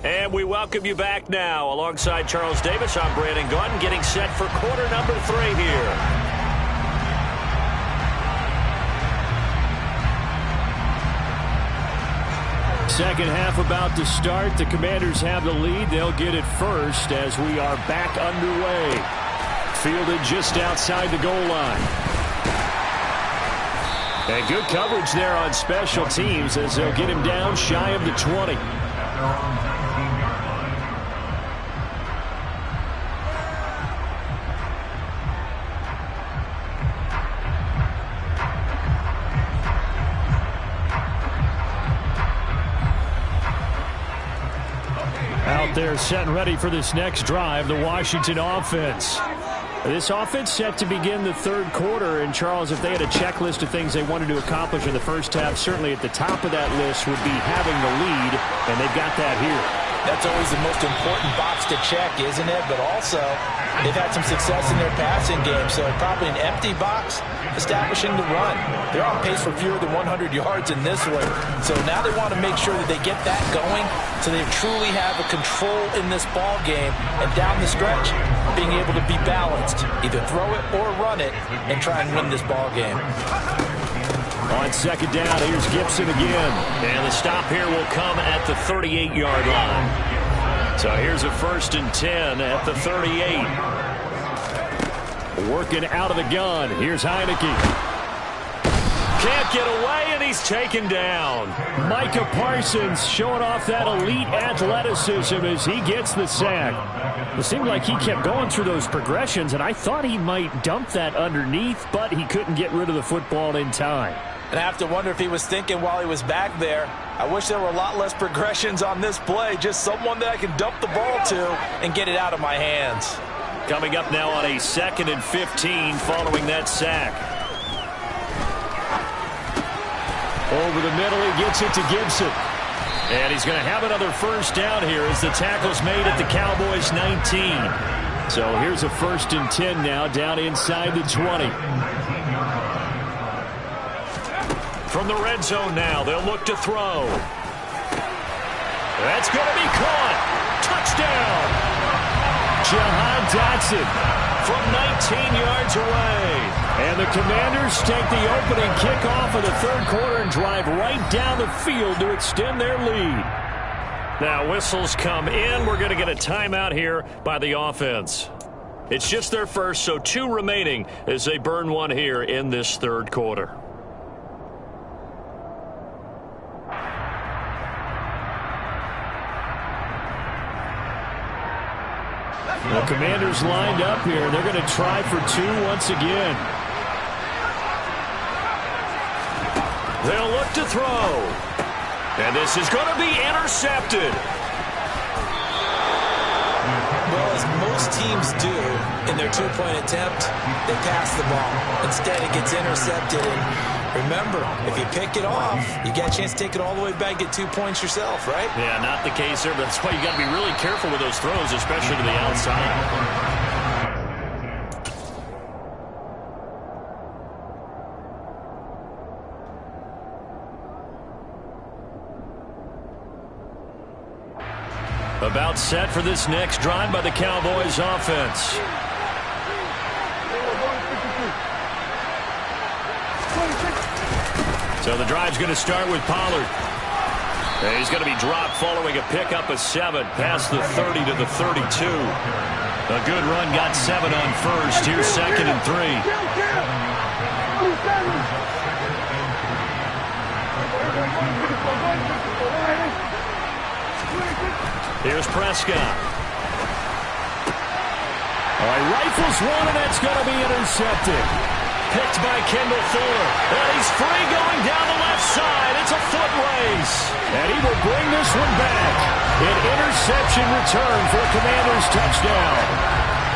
And we welcome you back now. Alongside Charles Davis, I'm Brandon Gaudin, getting set for quarter number 3 here. Second half about to start. The Commanders have the lead. They'll get it first as we are back underway. Fielded just outside the goal line. And good coverage there on special teams as they'll get him down shy of the 20. Out there set and ready for this next drive, the Washington offense. This offense set to begin the third quarter. And, Charles, if they had a checklist of things they wanted to accomplish in the first half, certainly at the top of that list would be having the lead, and they've got that here. That's always the most important box to check, isn't it? But also, they've had some success in their passing game, so probably an empty box establishing the run. They're on pace for fewer than 100 yards in this one. So now they want to make sure that they get that going so they truly have a control in this ball game, and down the stretch, being able to be balanced, either throw it or run it, and try and win this ball game. On second down, here's Gibson again. And the stop here will come at the 38-yard line. So here's a 1st and 10 at the 38. Working out of the gun. Here's Heineke. Can't get away, and he's taken down. Micah Parsons showing off that elite athleticism as he gets the sack. It seemed like he kept going through those progressions, and I thought he might dump that underneath, but he couldn't get rid of the football in time. And I have to wonder if he was thinking while he was back there, I wish there were a lot less progressions on this play, just someone that I can dump the ball to and get it out of my hands. Coming up now on a 2nd and 15 following that sack. Over the middle, he gets it to Gibson. And he's going to have another 1st down here as the tackle's made at the Cowboys' 19. So here's a 1st and 10 now down inside the 20. From the red zone now, they'll look to throw. That's going to be caught. Touchdown. Jahan Dotson from 19 yards away. And the Commanders take the opening kickoff of the third quarter and drive right down the field to extend their lead. Now whistles come in. We're going to get a timeout here by the offense. It's just their first, so 2 remaining as they burn one here in this third quarter. The Commanders lined up here. They're going to try for 2 once again. They'll look to throw. And this is going to be intercepted. Well, as most teams do in their two-point attempt, they pass the ball. Instead, it gets intercepted. And remember, if you pick it off, you get a chance to take it all the way back, get 2 points yourself, right? Yeah, not the case there, but that's why you got to be really careful with those throws, especially to the outside. About set for this next drive by the Cowboys offense. So the drive's going to start with Pollard. And he's going to be dropped following a pickup of 7 past the 30 to the 32. A good run got 7 on first. Here's 2nd and 3. Here's Prescott. All right, rifles one, and that's going to be intercepted. Picked by Kendall Fuller. And he's free going down the left side. It's a foot race. And he will bring this one back. An interception return for a Commanders touchdown.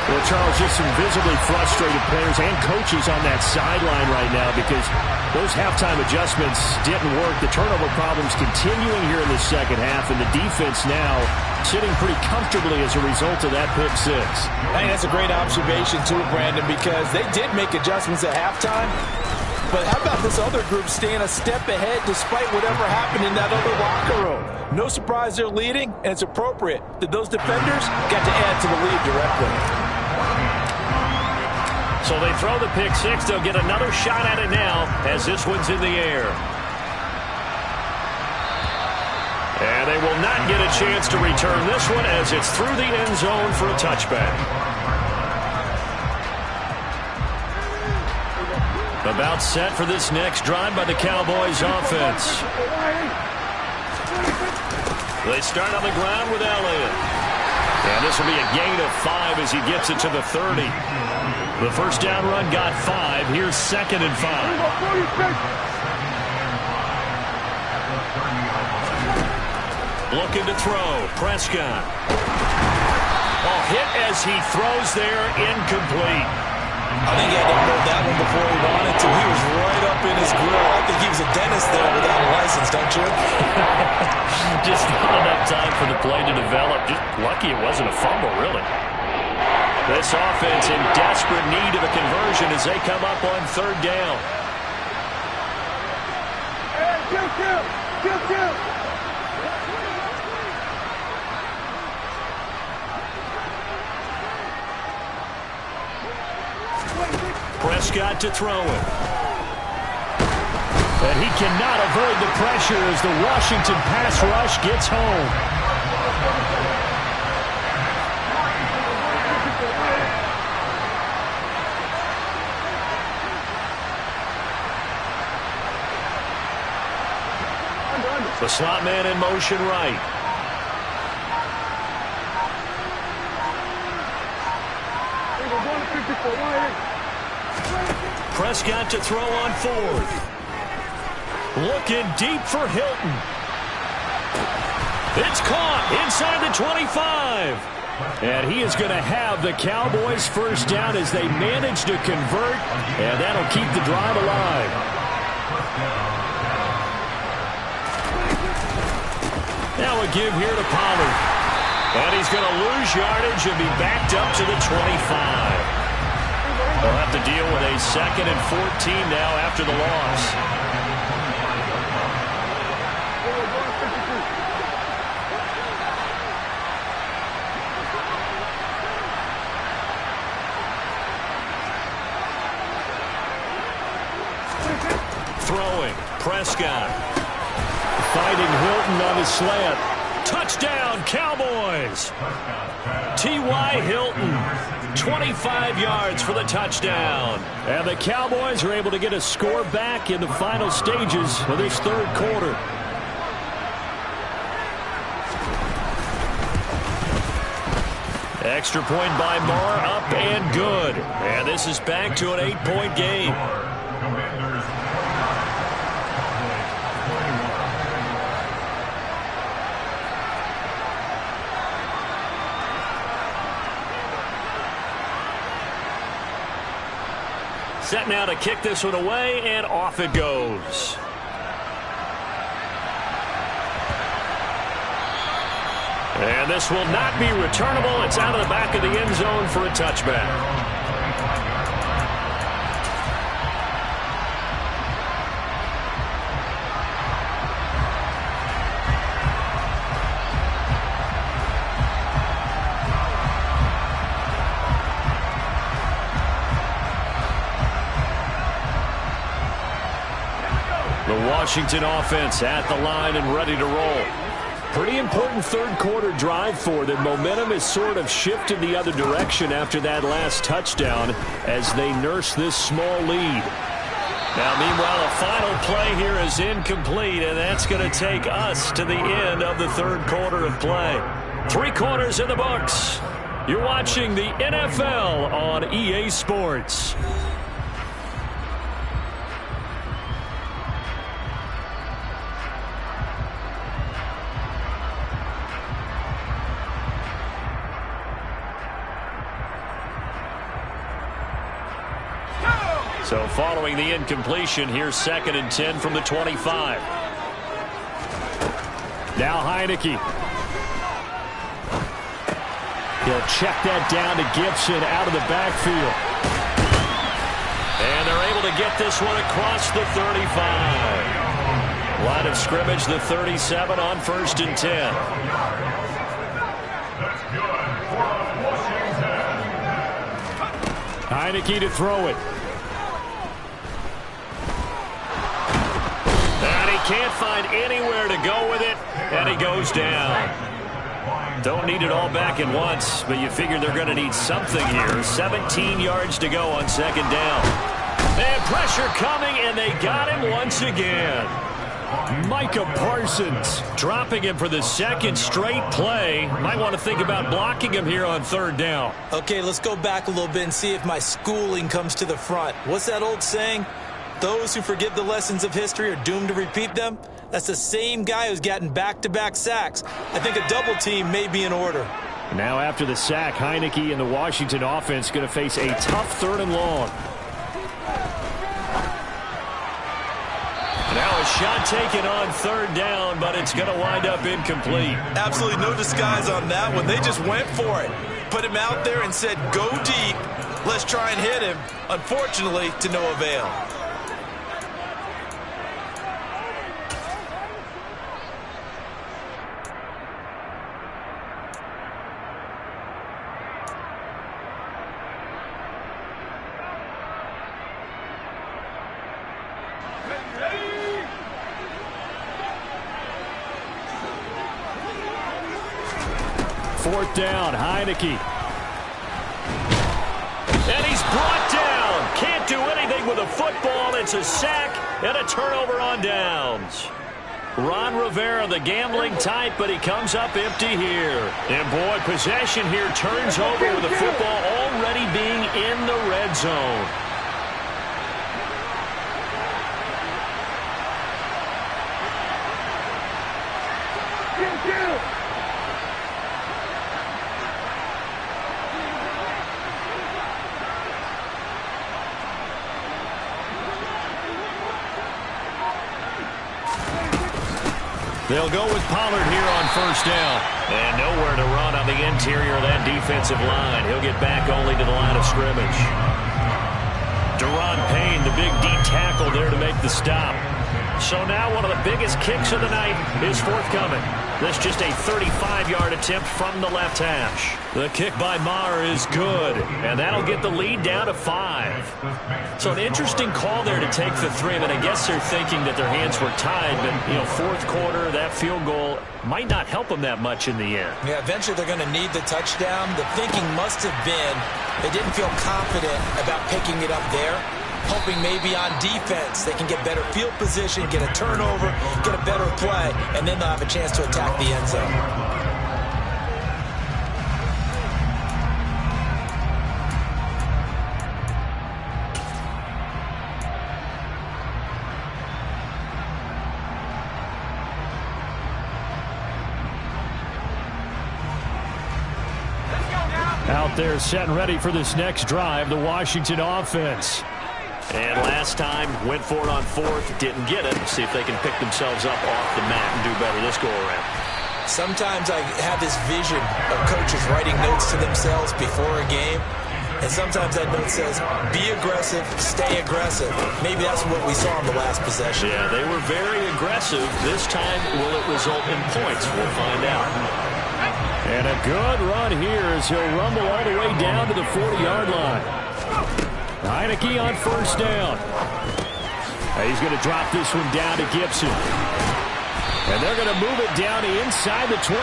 Well, Charles, just some visibly frustrated players and coaches on that sideline right now because those halftime adjustments didn't work. The turnover problems continuing here in the second half, and the defense now sitting pretty comfortably as a result of that pick 6. I think that's a great observation, too, Brandon, because they did make adjustments at halftime. But how about this other group staying a step ahead despite whatever happened in that other locker room? No surprise they're leading, and it's appropriate that those defenders got to add to the lead directly. So they throw the pick 6. They'll get another shot at it now as this one's in the air. And they will not get a chance to return this one as it's through the end zone for a touchback. About set for this next drive by the Cowboys offense. They start on the ground with Elliott. And this will be a gain of 5 as he gets it to the 30. The first down run got 5. Here's 2nd and 5. Looking to throw. Prescott. Hit as he throws there. Incomplete. I think he had to hold that one before he wanted to. He was right up in his grill. I think he was a dentist there without a license, don't you? Just not enough time for the play to develop. Just lucky it wasn't a fumble, really. This offense in desperate need of a conversion as they come up on 3rd down. Prescott to throw it. And he cannot avoid the pressure as the Washington pass rush gets home. The slot man in motion right. Prescott to throw on 4th. Looking deep for Hilton. It's caught inside the 25. And he is going to have the Cowboys first down as they manage to convert. And that'll keep the drive alive. Now a give here to Pollard. And he's going to lose yardage and be backed up to the 25. They'll have to deal with a 2nd and 14 now after the loss. Throwing. Prescott. Finding Hilton on his slant. Touchdown, Cowboys! T.Y. Hilton, 25 yards for the touchdown. And the Cowboys are able to get a score back in the final stages of this 3rd quarter. Extra point by Moore, up and good. And this is back to an 8-point game. set now to kick this one away, and off it goes. And this will not be returnable. It's out of the back of the end zone for a touchback. The Washington offense at the line and ready to roll. Pretty important third quarter drive for them. Momentum has sort of shifted the other direction after that last touchdown as they nurse this small lead. Now, meanwhile, a final play here is incomplete, and that's going to take us to the end of the third quarter of play. 3 quarters in the books. You're watching the NFL on EA Sports. So following the incompletion, here's 2nd and 10 from the 25. Now Heineke. He'll check that down to Gibson out of the backfield. And they're able to get this one across the 35. Line of scrimmage, the 37 on 1st and 10. Heineke to throw it. Can't find anywhere to go with it, and he goes down. Don't need it all back at once, but you figure they're going to need something here. 17 yards to go on 2nd down. And pressure coming, and they got him once again. Micah Parsons dropping him for the 2nd straight play. Might want to think about blocking him here on 3rd down. Okay, let's go back a little bit and see if my schooling comes to the front. What's that old saying? Those who forget the lessons of history are doomed to repeat them. That's the same guy who's gotten back-to-back sacks. I think a double team may be in order. Now after the sack, Heineke and the Washington offense going to face a tough 3rd and long. Now a shot taken on 3rd down, but it's going to wind up incomplete. Absolutely no disguise on that one. They just went for it. Put him out there and said, go deep. Let's try and hit him. Unfortunately, to no avail. Fourth down, Heineke. And he's brought down. Can't do anything with a football. It's a sack and a turnover on downs. Ron Rivera, the gambling type, but he comes up empty here. And boy, possession here turns over with the football already being in the red zone. They'll go with Pollard here on 1st down. And nowhere to run on the interior of that defensive line. He'll get back only to the line of scrimmage. Daron Payne, the big D tackle there to make the stop. So now one of the biggest kicks of the night is forthcoming. This just a 35-yard attempt from the left hash. The kick by Maher is good, and that'll get the lead down to 5. So an interesting call there to take the 3. I mean, I guess they're thinking that their hands were tied, but, you know, 4th quarter, that field goal might not help them that much in the end. Yeah, eventually they're going to need the touchdown. The thinking must have been they didn't feel confident about picking it up there, hoping maybe on defense they can get better field position, get a turnover, get a better play, and then they'll have a chance to attack the end zone. Out there set and ready for this next drive, the Washington offense. And last time, went for it on fourth, didn't get it. See if they can pick themselves up off the mat and do better this go-around. Sometimes I have this vision of coaches writing notes to themselves before a game. And sometimes that note says, be aggressive, stay aggressive. Maybe that's what we saw in the last possession. Yeah, they were very aggressive. This time, will it result in points? We'll find out. And a good run here as he'll rumble all the way down to the 40-yard line. Heineke on first down. He's going to drop this one down to Gibson. And they're going to move it down to inside the 25.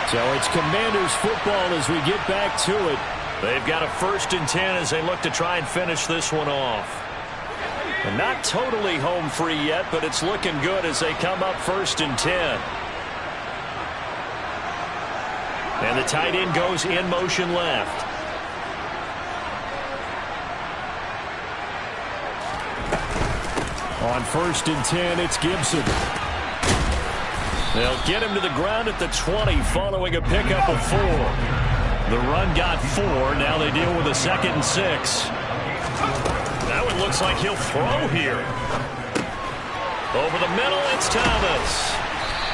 So it's Commanders football as we get back to it. They've got a 1st and 10 as they look to try and finish this one off. And not totally home free yet, but it's looking good as they come up 1st and 10. And the tight end goes in motion left. On 1st and 10, it's Gibson. They'll get him to the ground at the 20 following a pickup of 4. The run got 4. Now they deal with a 2nd and 6. That one looks like he'll throw here. Over the middle, it's Thomas.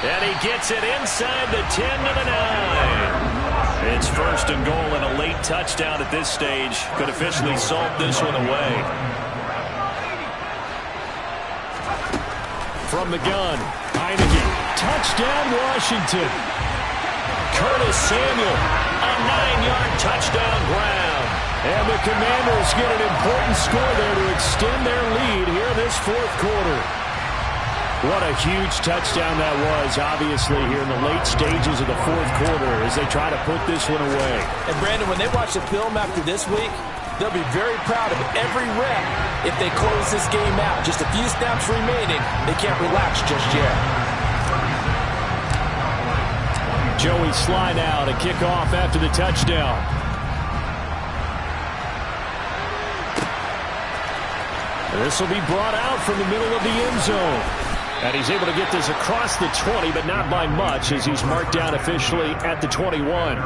And he gets it inside the 10 to the 9. It's 1st and goal and a late touchdown at this stage. Could officially salt this one away. From the gun, Heineke. Touchdown, Washington. Curtis Samuel, a 9-yard touchdown ground. And the Commanders get an important score there to extend their lead here in this 4th quarter. What a huge touchdown that was, obviously, here in the late stages of the 4th quarter as they try to put this one away. And, Brandon, when they watch the film after this week, they'll be very proud of every rep if they close this game out. Just a few snaps remaining. They can't relax just yet. Joey Sly now to kick off after the touchdown. This will be brought out from the middle of the end zone. And he's able to get this across the 20, but not by much as he's marked down officially at the 21.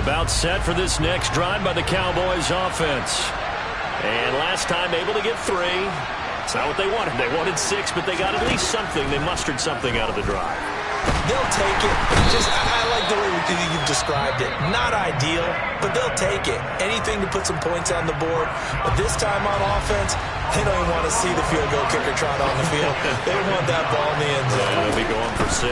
About set for this next drive by the Cowboys offense. And last time able to get 3. It's not what they wanted. They wanted 6, but they got at least something. They mustered something out of the drive. They'll take it. I like the way you've described it. Not ideal, but they'll take it. Anything to put some points on the board. But this time on offense, they don't even want to see the field goal kicker trot on the field. They want that ball in the end zone. Yeah, they'll be going for 6.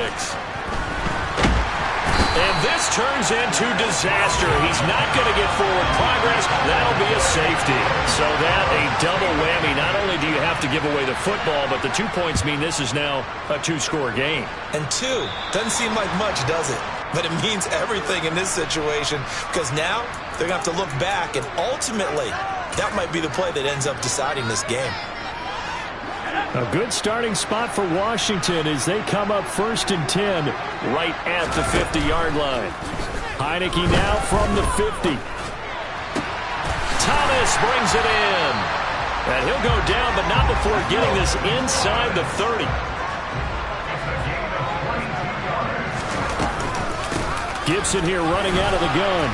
And this turns into disaster. He's not going to get forward progress. That'll be a safety. So that a double whammy. Not only do you have to give away the football, but the 2 points mean this is now a 2-score game. And 2 doesn't seem like much, does it? But it means everything in this situation because now they're going to have to look back, and ultimately that might be the play that ends up deciding this game. A good starting spot for Washington as they come up 1st and 10 right at the 50-yard line. Heineke now from the 50. Thomas brings it in. And he'll go down, but not before getting this inside the 30. Gibson here running out of the gun.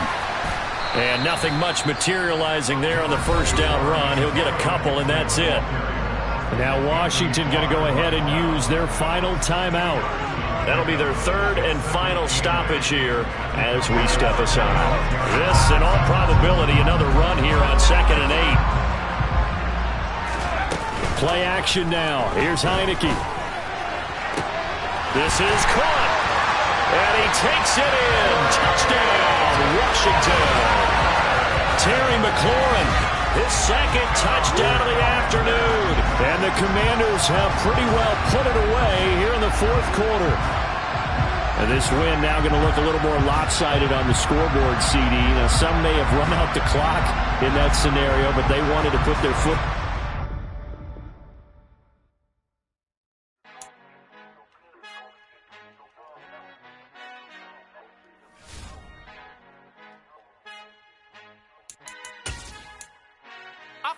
And nothing much materializing there on the 1st down run. He'll get a couple, and that's it. Now Washington going to go ahead and use their final timeout. That'll be their 3rd and final stoppage here as we step aside. This, in all probability, another run here on 2nd and 8. Play action now. Here's Heineke. This is caught. And he takes it in. Touchdown, Washington. Terry McLaurin. His 2nd touchdown of the afternoon. And the Commanders have pretty well put it away here in the 4th quarter. And this win now going to look a little more lopsided on the scoreboard, CD. Now, some may have run out the clock in that scenario, but they wanted to put their foot.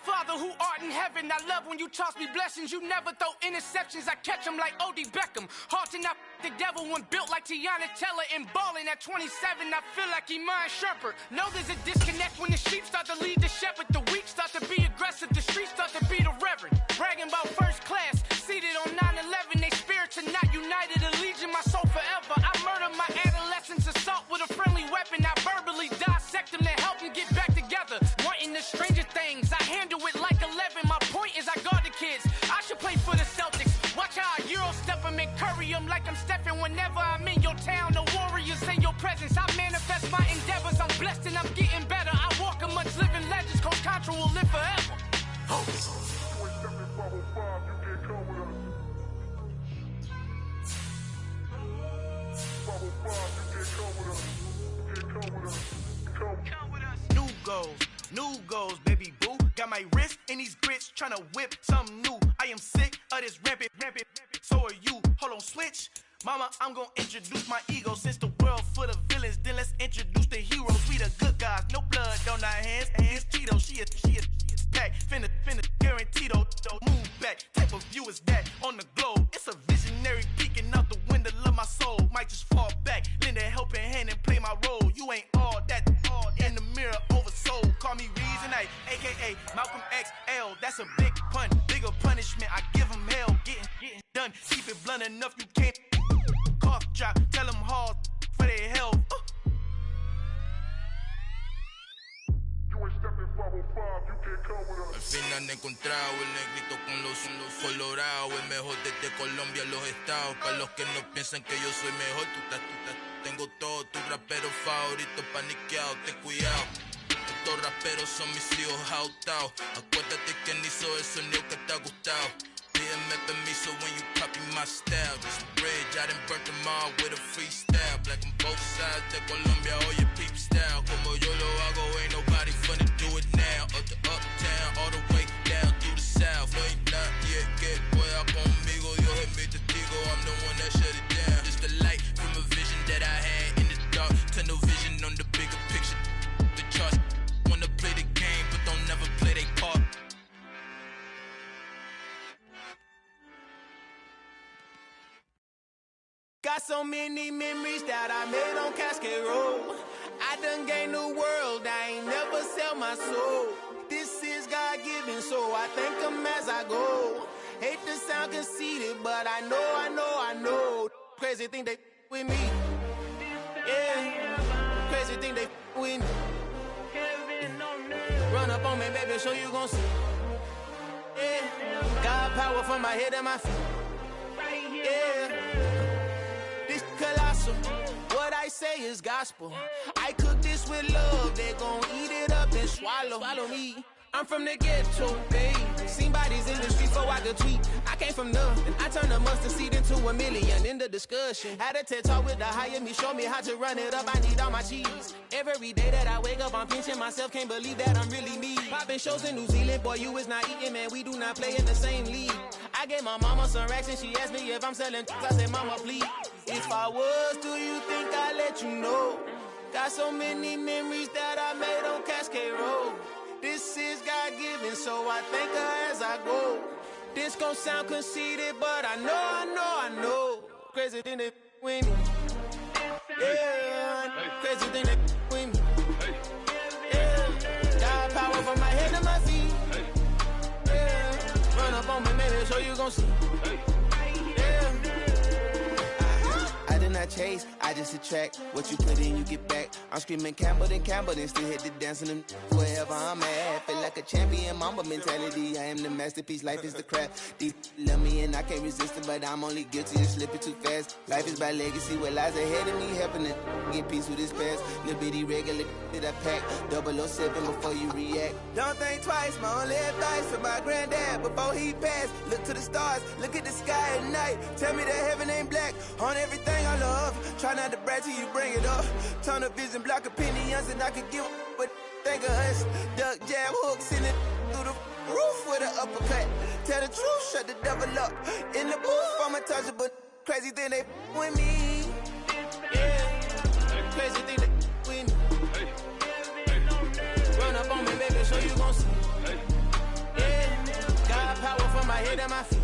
Father who art in heaven, I love when you toss me blessings. You never throw interceptions. I catch them like O.D. Beckham. Hard to not the devil when built like Tiana Teller and balling at 27. I feel like Iman Shumpert. No, there's a disconnect when the sheep start to lead the shepherd. The weak start to be aggressive. The streets start to be the reverend. Bragging about first class, seated on 9/11. They spirits are not united. A legion, my soul forever. I murdered my adolescence, assault with a friendly weapon. I verbally dissect them to help them get back together. Wanting the stranger things, I handle it like 11. My point is I guard the kids. I should play for the Celtics. Watch how I Euro step them and curry them like I'm stepping. Whenever I'm in your town, the warriors in your presence. I manifest my endeavors. I'm blessed and I'm getting better. I walk amongst living legends. Coach Contra will live forever. New goals, baby boo. Got my wrist in these grits, tryna whip something new. I am sick of this rampant. So are you. Hold on, switch. Mama, I'm gonna introduce my ego. Since the world full of villains, then let's introduce the heroes. We the good guys, no blood on our hands. Hands Cheeto, she a back. Finna guarantee though. Move back. Type of view is that on the globe? It's a visionary peeking out the window of my soul. Might just fall back, lend a helping hand and play my role. You ain't all that in the mirror oversold. Call me Reason A, aka Malcolm XL. That's a big pun, bigger punishment. I give him hell, getting done. Keep it blunt enough, you can't cough drop. Tell them hard for their health. Al fin han encontrado el negrito con los colorados, el mejor desde Colombia, los estados. Para los que no piensan que yo soy mejor, tengo todos tus raperos favoritos paniqueados, ten cuidado. Estos raperos son mis hijos jautados. Acuérdate que ni hizo el sonido que te ha gustado. Pídeme permiso when you copy my style. This bridge, I done burnt them all with a freestyle. Black on both sides de Colombia, oye peep style. Como yo lo hago, ain't nobody finna do it now. Up the uptown, all the way down through the south. No hay nadie que pueda conmigo, Dios es mi testigo. I'm the one that shut it down. Just the light from a vision that I had in the dark. Tunnel vision on the bigger picture. The charts wanna play the game, but don't never play their part. Got so many memories that I made on Cascade Road. I done gained the world, I ain't never sell my soul. This is God-given, so I thank him as I go. Hate to sound conceited, but I know. Crazy thing they with me. Yeah, crazy thing they with me. Run up on me, baby, so you gon' see. Yeah, God power from my head and my feet. Yeah. Colossal. What I say is gospel. I cook this with love. They gon' eat it up and swallow me. I'm from the ghetto, babe. Seen bodies in the streets so I could tweet. I came from nothing. I turned a mustard seed into a million in the discussion. Had a TED talk with the higher me. Show me how to run it up. I need all my cheese. Every day that I wake up, I'm pinching myself. Can't believe that I'm really me. Popping shows in New Zealand. Boy, you is not eating, man. We do not play in the same league. I gave my mama some racks and she asked me if I'm selling. I said, mama, please. If I was, do you think I'd let you know? Got so many memories that I made on Cascade Road. This is God-given, so I thank her as I go. This gon' sound conceited, but I know. Crazy thing they with me. Yeah, crazy thing they with me. Yeah, God power from my head to my feet. Yeah, run up on me, maybe, so you gon' see. I did not chase, I just attract. What you put in, you get back. I'm screaming Campbell, then still hit the dancing and wherever I'm at. Feel like a champion, mamba mentality. I am the masterpiece, life is the crap. Deep love me and I can't resist it, but I'm only guilty of slipping too fast. Life is by legacy, what lies ahead of me, helping it get peace with this past. Little bitty regular that I pack, 007 before you react. Don't think twice, my only advice for my granddad before he passed. Look to the stars, look at the sky at night. Tell me that heaven ain't black on everything I love. Try not to brag till you bring it up. Tunnel vision, block opinions, and I could give but think of us. Duck jab hooks in it through the roof with an uppercut. Tell the truth, shut the devil up. In the booth, I'm untouchable. Crazy thing they with me. Yeah, crazy thing they with me. Run up on me, baby, so you gon' see. Yeah, God power from my head and my feet.